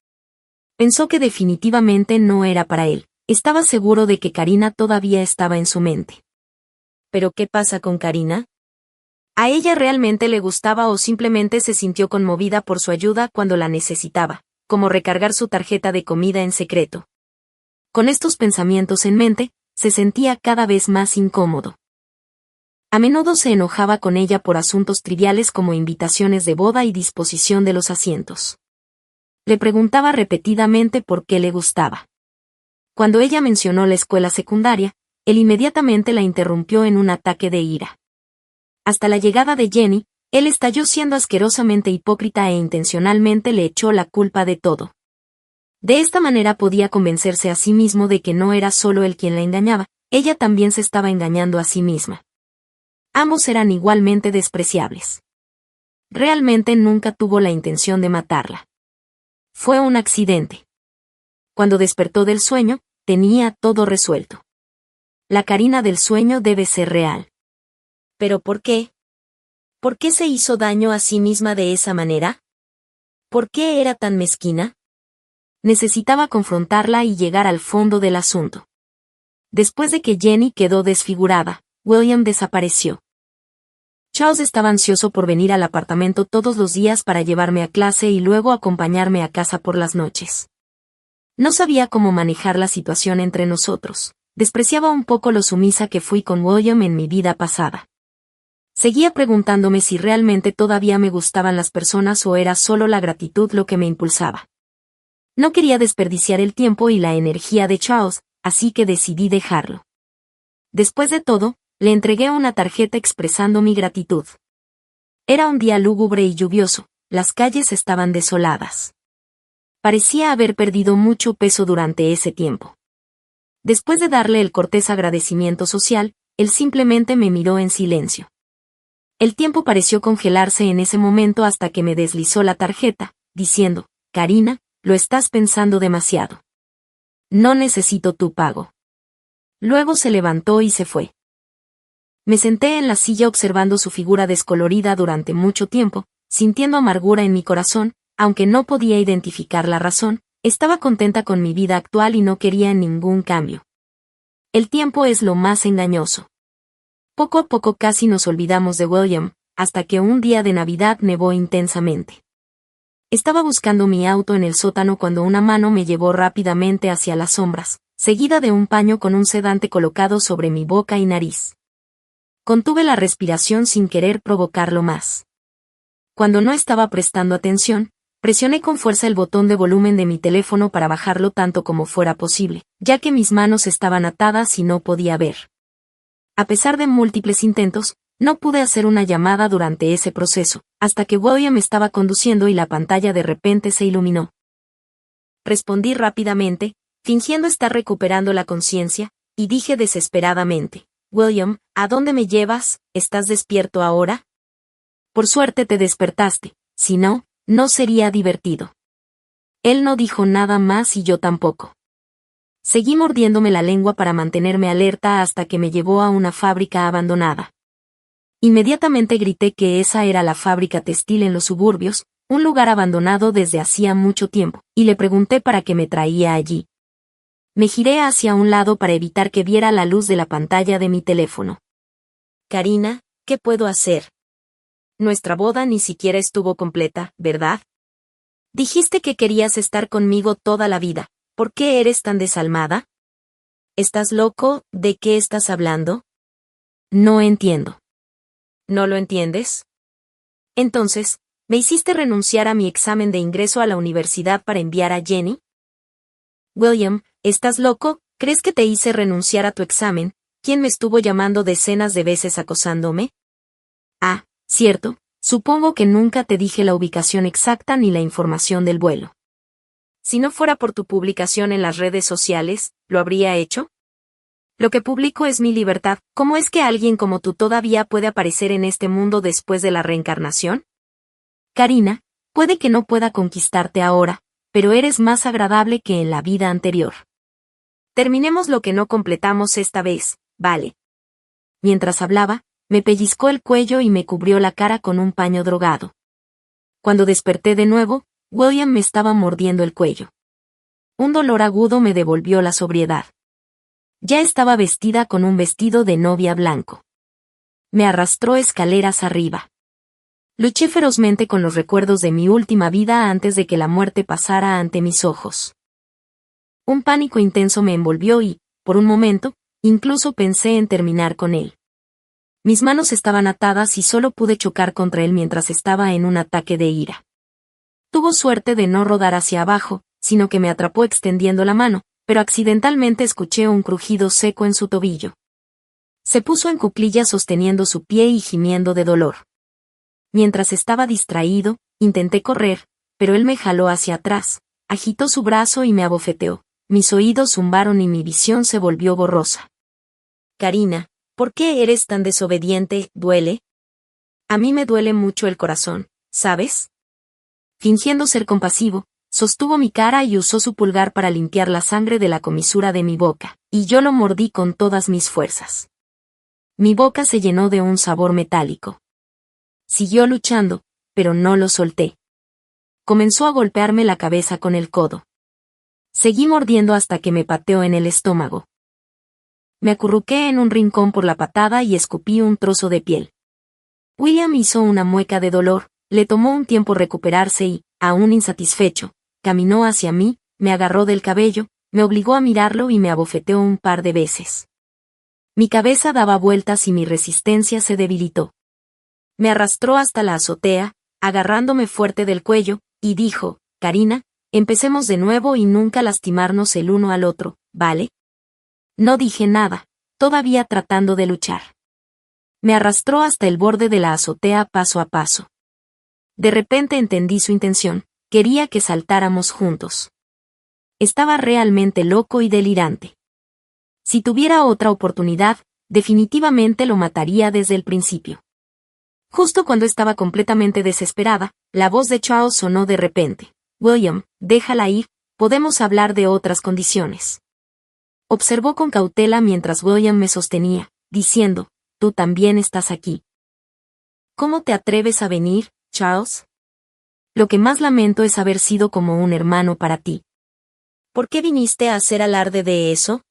Pensó que definitivamente no era para él, estaba seguro de que Karina todavía estaba en su mente. ¿Pero qué pasa con Karina? ¿A ella realmente le gustaba o simplemente se sintió conmovida por su ayuda cuando la necesitaba, como recargar su tarjeta de comida en secreto? Con estos pensamientos en mente, se sentía cada vez más incómodo. A menudo se enojaba con ella por asuntos triviales como invitaciones de boda y disposición de los asientos. Le preguntaba repetidamente por qué le gustaba. Cuando ella mencionó la escuela secundaria, él inmediatamente la interrumpió en un ataque de ira. Hasta la llegada de Jenny, él estalló siendo asquerosamente hipócrita e intencionalmente le echó la culpa de todo. De esta manera podía convencerse a sí mismo de que no era solo él quien la engañaba, ella también se estaba engañando a sí misma. Ambos eran igualmente despreciables. Realmente nunca tuvo la intención de matarla. Fue un accidente. Cuando despertó del sueño, tenía todo resuelto. La Karina del sueño debe ser real. ¿Pero por qué? ¿Por qué se hizo daño a sí misma de esa manera? ¿Por qué era tan mezquina? Necesitaba confrontarla y llegar al fondo del asunto. Después de que Jenny quedó desfigurada, William desapareció. Charles estaba ansioso por venir al apartamento todos los días para llevarme a clase y luego acompañarme a casa por las noches. No sabía cómo manejar la situación entre nosotros. Despreciaba un poco lo sumisa que fui con William en mi vida pasada. Seguía preguntándome si realmente todavía me gustaban las personas o era solo la gratitud lo que me impulsaba. No quería desperdiciar el tiempo y la energía de Charles, así que decidí dejarlo. Después de todo, le entregué una tarjeta expresando mi gratitud. Era un día lúgubre y lluvioso, las calles estaban desoladas. Parecía haber perdido mucho peso durante ese tiempo. Después de darle el cortés agradecimiento social, él simplemente me miró en silencio. El tiempo pareció congelarse en ese momento hasta que me deslizó la tarjeta, diciendo, Karina, lo estás pensando demasiado. No necesito tu pago. Luego se levantó y se fue. Me senté en la silla observando su figura descolorida durante mucho tiempo, sintiendo amargura en mi corazón, aunque no podía identificar la razón, estaba contenta con mi vida actual y no quería ningún cambio. El tiempo es lo más engañoso. Poco a poco casi nos olvidamos de William, hasta que un día de Navidad nevó intensamente. Estaba buscando mi auto en el sótano cuando una mano me llevó rápidamente hacia las sombras, seguida de un paño con un sedante colocado sobre mi boca y nariz. Contuve la respiración sin querer provocarlo más. Cuando no estaba prestando atención, presioné con fuerza el botón de volumen de mi teléfono para bajarlo tanto como fuera posible, ya que mis manos estaban atadas y no podía ver. A pesar de múltiples intentos, no pude hacer una llamada durante ese proceso, hasta que William estaba conduciendo y la pantalla de repente se iluminó. Respondí rápidamente, fingiendo estar recuperando la conciencia, y dije desesperadamente, William, ¿a dónde me llevas? ¿Estás despierto ahora? Por suerte te despertaste, si no, no sería divertido. Él no dijo nada más y yo tampoco. Seguí mordiéndome la lengua para mantenerme alerta hasta que me llevó a una fábrica abandonada. Inmediatamente grité que esa era la fábrica textil en los suburbios, un lugar abandonado desde hacía mucho tiempo, y le pregunté para qué me traía allí. Me giré hacia un lado para evitar que viera la luz de la pantalla de mi teléfono. Karina, ¿qué puedo hacer? Nuestra boda ni siquiera estuvo completa, ¿verdad? Dijiste que querías estar conmigo toda la vida. ¿Por qué eres tan desalmada? ¿Estás loco? ¿De qué estás hablando? No entiendo. ¿No lo entiendes? Entonces, ¿me hiciste renunciar a mi examen de ingreso a la universidad para enviar a Jenny? William, ¿estás loco? ¿Crees que te hice renunciar a tu examen? ¿Quién me estuvo llamando decenas de veces acosándome? Ah, cierto, supongo que nunca te dije la ubicación exacta ni la información del vuelo. Si no fuera por tu publicación en las redes sociales, ¿lo habría hecho? Lo que publico es mi libertad. ¿Cómo es que alguien como tú todavía puede aparecer en este mundo después de la reencarnación? Karina, puede que no pueda conquistarte ahora, pero eres más agradable que en la vida anterior. Terminemos lo que no completamos esta vez, ¿vale? Mientras hablaba, me pellizcó el cuello y me cubrió la cara con un paño drogado. Cuando desperté de nuevo, William me estaba mordiendo el cuello. Un dolor agudo me devolvió la sobriedad. Ya estaba vestida con un vestido de novia blanco. Me arrastró escaleras arriba. Luché ferozmente con los recuerdos de mi última vida antes de que la muerte pasara ante mis ojos. Un pánico intenso me envolvió y, por un momento, incluso pensé en terminar con él. Mis manos estaban atadas y solo pude chocar contra él mientras estaba en un ataque de ira. Tuvo suerte de no rodar hacia abajo, sino que me atrapó extendiendo la mano, pero accidentalmente escuché un crujido seco en su tobillo. Se puso en cuclillas sosteniendo su pie y gimiendo de dolor. Mientras estaba distraído, intenté correr, pero él me jaló hacia atrás, agitó su brazo y me abofeteó. Mis oídos zumbaron y mi visión se volvió borrosa. Karina, ¿por qué eres tan desobediente? ¿Duele? A mí me duele mucho el corazón, ¿sabes? Fingiendo ser compasivo, sostuvo mi cara y usó su pulgar para limpiar la sangre de la comisura de mi boca, y yo lo mordí con todas mis fuerzas. Mi boca se llenó de un sabor metálico. Siguió luchando, pero no lo solté. Comenzó a golpearme la cabeza con el codo. Seguí mordiendo hasta que me pateó en el estómago. Me acurruqué en un rincón por la patada y escupí un trozo de piel. William hizo una mueca de dolor, le tomó un tiempo recuperarse y, aún insatisfecho, caminó hacia mí, me agarró del cabello, me obligó a mirarlo y me abofeteó un par de veces. Mi cabeza daba vueltas y mi resistencia se debilitó. Me arrastró hasta la azotea, agarrándome fuerte del cuello, y dijo, Karina, empecemos de nuevo y nunca lastimarnos el uno al otro, ¿vale? No dije nada, todavía tratando de luchar. Me arrastró hasta el borde de la azotea paso a paso. De repente entendí su intención, quería que saltáramos juntos. Estaba realmente loco y delirante. Si tuviera otra oportunidad, definitivamente lo mataría desde el principio. Justo cuando estaba completamente desesperada, la voz de Charles sonó de repente. William, déjala ir, podemos hablar de otras condiciones. Observó con cautela mientras William me sostenía, diciendo, tú también estás aquí. ¿Cómo te atreves a venir, Charles? Lo que más lamento es haber sido como un hermano para ti. ¿Por qué viniste a hacer alarde de eso?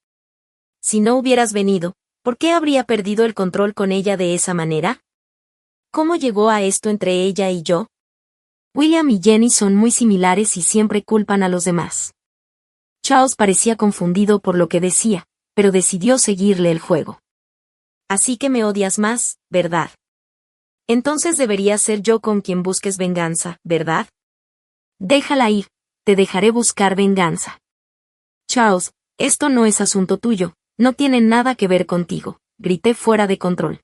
Si no hubieras venido, ¿por qué habría perdido el control con ella de esa manera? ¿Cómo llegó a esto entre ella y yo? William y Jenny son muy similares y siempre culpan a los demás. Charles parecía confundido por lo que decía, pero decidió seguirle el juego. Así que me odias más, ¿verdad? Entonces debería ser yo con quien busques venganza, ¿verdad? Déjala ir, te dejaré buscar venganza. Charles, esto no es asunto tuyo, no tiene nada que ver contigo, grité fuera de control.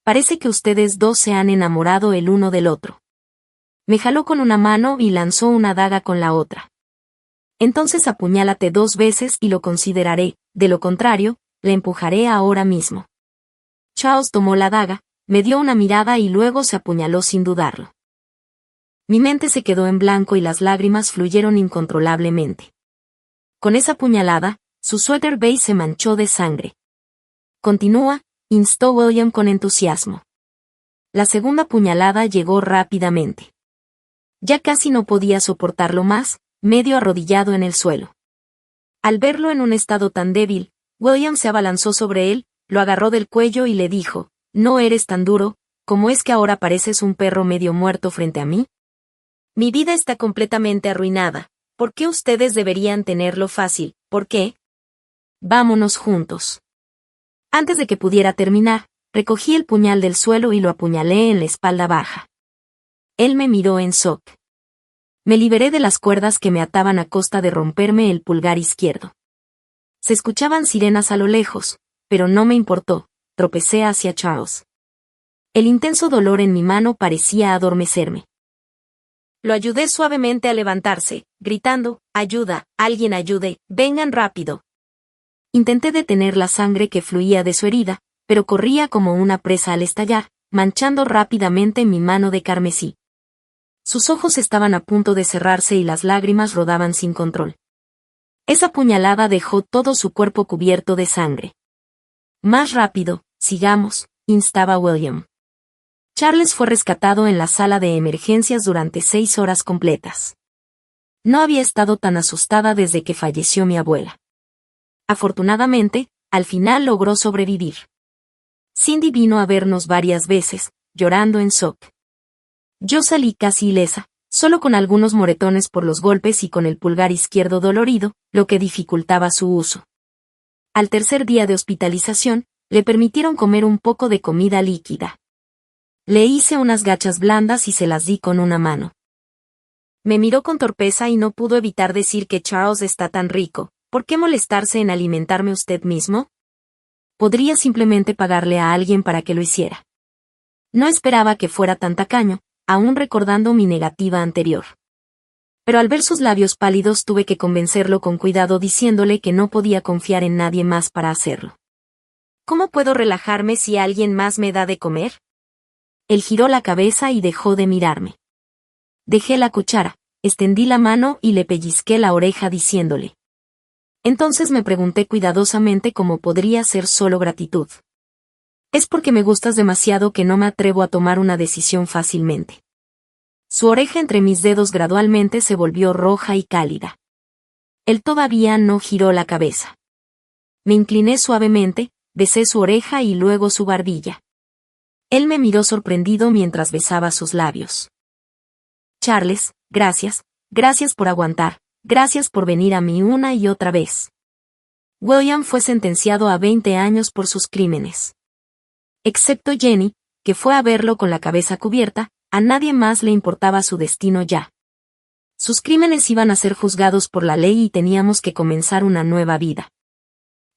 Parece que ustedes dos se han enamorado el uno del otro. Me jaló con una mano y lanzó una daga con la otra. Entonces apuñálate 2 veces y lo consideraré, de lo contrario, le empujaré ahora mismo. Charles tomó la daga, me dio una mirada y luego se apuñaló sin dudarlo. Mi mente se quedó en blanco y las lágrimas fluyeron incontrolablemente. Con esa puñalada, su suéter beige se manchó de sangre. Continúa, instó William con entusiasmo. La segunda puñalada llegó rápidamente. Ya casi no podía soportarlo más, medio arrodillado en el suelo. Al verlo en un estado tan débil, William se abalanzó sobre él, lo agarró del cuello y le dijo, «No eres tan duro, ¿cómo es que ahora pareces un perro medio muerto frente a mí? Mi vida está completamente arruinada, ¿por qué ustedes deberían tenerlo fácil? ¿Por qué? Vámonos juntos». Antes de que pudiera terminar, recogí el puñal del suelo y lo apuñalé en la espalda baja. Él me miró en shock. Me liberé de las cuerdas que me ataban a costa de romperme el pulgar izquierdo. Se escuchaban sirenas a lo lejos, pero no me importó, tropecé hacia Charles. El intenso dolor en mi mano parecía adormecerme. Lo ayudé suavemente a levantarse, gritando, «Ayuda, alguien ayude, vengan rápido». Intenté detener la sangre que fluía de su herida, pero corría como una presa al estallar, manchando rápidamente mi mano de carmesí. Sus ojos estaban a punto de cerrarse y las lágrimas rodaban sin control. Esa puñalada dejó todo su cuerpo cubierto de sangre. «Más rápido, sigamos», instaba William. Charles fue rescatado en la sala de emergencias durante 6 horas completas. No había estado tan asustada desde que falleció mi abuela. Afortunadamente, al final logró sobrevivir. Cindy vino a vernos varias veces, llorando en shock. Yo salí casi ilesa, solo con algunos moretones por los golpes y con el pulgar izquierdo dolorido, lo que dificultaba su uso. Al tercer día de hospitalización, le permitieron comer un poco de comida líquida. Le hice unas gachas blandas y se las di con una mano. Me miró con torpeza y no pudo evitar decir que Charles está tan rico, ¿por qué molestarse en alimentarme usted mismo? Podría simplemente pagarle a alguien para que lo hiciera. No esperaba que fuera tan tacaño, aún recordando mi negativa anterior. Pero al ver sus labios pálidos tuve que convencerlo con cuidado diciéndole que no podía confiar en nadie más para hacerlo. ¿Cómo puedo relajarme si alguien más me da de comer? Él giró la cabeza y dejó de mirarme. Dejé la cuchara, extendí la mano y le pellizqué la oreja diciéndole. Entonces me pregunté cuidadosamente cómo podría ser solo gratitud. Es porque me gustas demasiado que no me atrevo a tomar una decisión fácilmente. Su oreja entre mis dedos gradualmente se volvió roja y cálida. Él todavía no giró la cabeza. Me incliné suavemente, besé su oreja y luego su barbilla. Él me miró sorprendido mientras besaba sus labios. Charles, gracias por aguantar, gracias por venir a mí una y otra vez. William fue sentenciado a 20 años por sus crímenes. Excepto Jenny, que fue a verlo con la cabeza cubierta, a nadie más le importaba su destino ya. Sus crímenes iban a ser juzgados por la ley y teníamos que comenzar una nueva vida.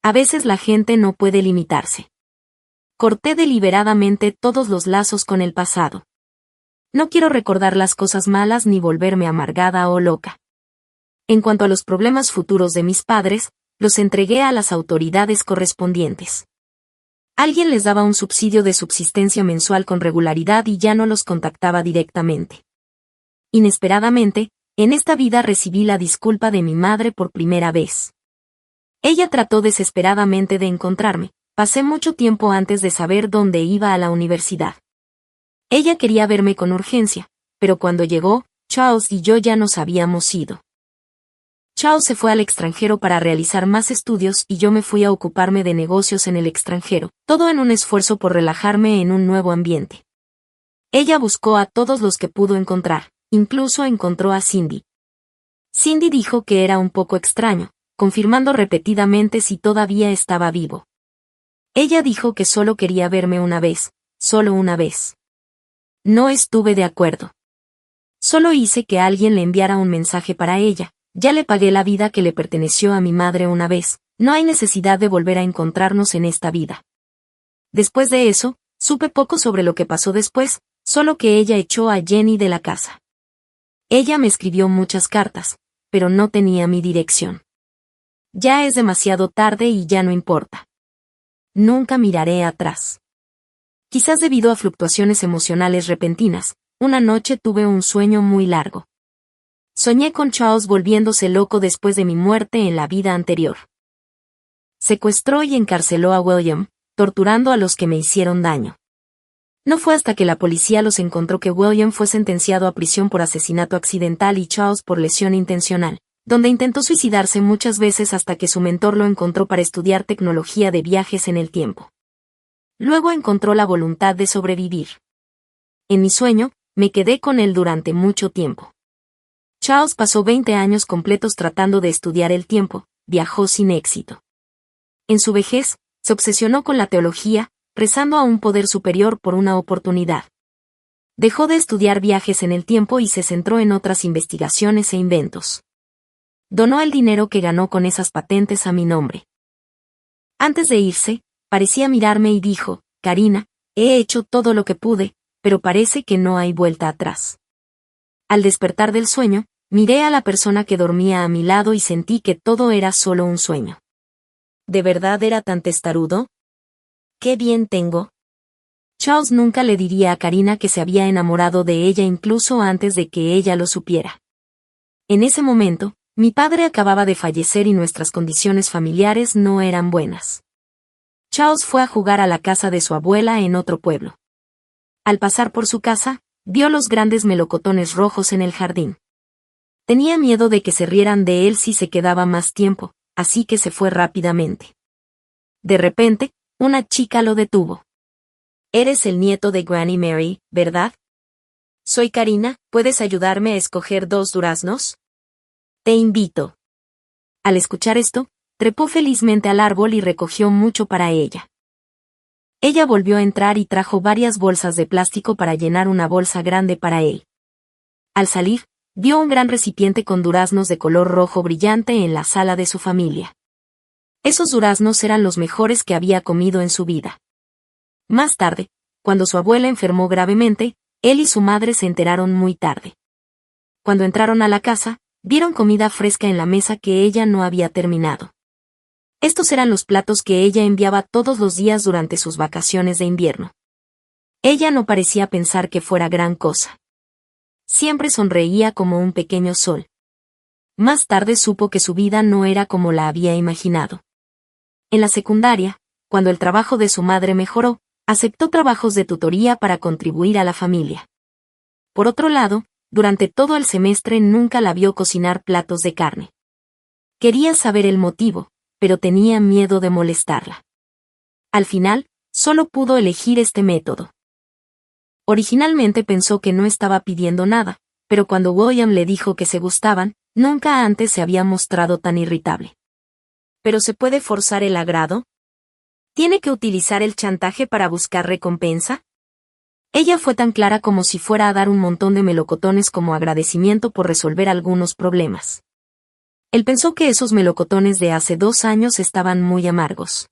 A veces la gente no puede limitarse. Corté deliberadamente todos los lazos con el pasado. No quiero recordar las cosas malas ni volverme amargada o loca. En cuanto a los problemas futuros de mis padres, los entregué a las autoridades correspondientes. Alguien les daba un subsidio de subsistencia mensual con regularidad y ya no los contactaba directamente. Inesperadamente, en esta vida recibí la disculpa de mi madre por primera vez. Ella trató desesperadamente de encontrarme. Pasé mucho tiempo antes de saber dónde iba a la universidad. Ella quería verme con urgencia, pero cuando llegó, Charles y yo ya nos habíamos ido. Charles se fue al extranjero para realizar más estudios y yo me fui a ocuparme de negocios en el extranjero, todo en un esfuerzo por relajarme en un nuevo ambiente. Ella buscó a todos los que pudo encontrar, incluso encontró a Cindy. Cindy dijo que era un poco extraño, confirmando repetidamente si todavía estaba vivo. Ella dijo que solo quería verme una vez, solo una vez. No estuve de acuerdo. Solo hice que alguien le enviara un mensaje para ella. Ya le pagué la vida que le perteneció a mi madre una vez, no hay necesidad de volver a encontrarnos en esta vida. Después de eso, supe poco sobre lo que pasó después, solo que ella echó a Jenny de la casa. Ella me escribió muchas cartas, pero no tenía mi dirección. Ya es demasiado tarde y ya no importa. Nunca miraré atrás. Quizás debido a fluctuaciones emocionales repentinas, una noche tuve un sueño muy largo. Soñé con Charles volviéndose loco después de mi muerte en la vida anterior. Secuestró y encarceló a William, torturando a los que me hicieron daño. No fue hasta que la policía los encontró que William fue sentenciado a prisión por asesinato accidental y Charles por lesión intencional, donde intentó suicidarse muchas veces hasta que su mentor lo encontró para estudiar tecnología de viajes en el tiempo. Luego encontró la voluntad de sobrevivir. En mi sueño, me quedé con él durante mucho tiempo. Charles pasó 20 años completos tratando de estudiar el tiempo, viajó sin éxito. En su vejez, se obsesionó con la teología, rezando a un poder superior por una oportunidad. Dejó de estudiar viajes en el tiempo y se centró en otras investigaciones e inventos. Donó el dinero que ganó con esas patentes a mi nombre. Antes de irse, parecía mirarme y dijo, Karina, he hecho todo lo que pude, pero parece que no hay vuelta atrás. Al despertar del sueño, miré a la persona que dormía a mi lado y sentí que todo era solo un sueño. ¿De verdad era tan testarudo? ¿Qué bien tengo? Charles nunca le diría a Karina que se había enamorado de ella incluso antes de que ella lo supiera. En ese momento, mi padre acababa de fallecer y nuestras condiciones familiares no eran buenas. Charles fue a jugar a la casa de su abuela en otro pueblo. Al pasar por su casa, vio los grandes melocotones rojos en el jardín. Tenía miedo de que se rieran de él si se quedaba más tiempo, así que se fue rápidamente. De repente, una chica lo detuvo. Eres el nieto de Granny Mary, ¿verdad? Soy Karina, ¿puedes ayudarme a escoger 2 duraznos? Te invito. Al escuchar esto, trepó felizmente al árbol y recogió mucho para ella. Ella volvió a entrar y trajo varias bolsas de plástico para llenar una bolsa grande para él. Al salir, vio un gran recipiente con duraznos de color rojo brillante en la sala de su familia. Esos duraznos eran los mejores que había comido en su vida. Más tarde, cuando su abuela enfermó gravemente, él y su madre se enteraron muy tarde. Cuando entraron a la casa, vieron comida fresca en la mesa que ella no había terminado. Estos eran los platos que ella enviaba todos los días durante sus vacaciones de invierno. Ella no parecía pensar que fuera gran cosa. Siempre sonreía como un pequeño sol. Más tarde supo que su vida no era como la había imaginado. En la secundaria, cuando el trabajo de su madre mejoró, aceptó trabajos de tutoría para contribuir a la familia. Por otro lado, durante todo el semestre nunca la vio cocinar platos de carne. Quería saber el motivo, pero tenía miedo de molestarla. Al final, solo pudo elegir este método. Originalmente pensó que no estaba pidiendo nada, pero cuando William le dijo que se gustaban, nunca antes se había mostrado tan irritable. ¿Pero se puede forzar el agrado? ¿Tiene que utilizar el chantaje para buscar recompensa? Ella fue tan clara como si fuera a dar un montón de melocotones como agradecimiento por resolver algunos problemas. Él pensó que esos melocotones de hace 2 años estaban muy amargos.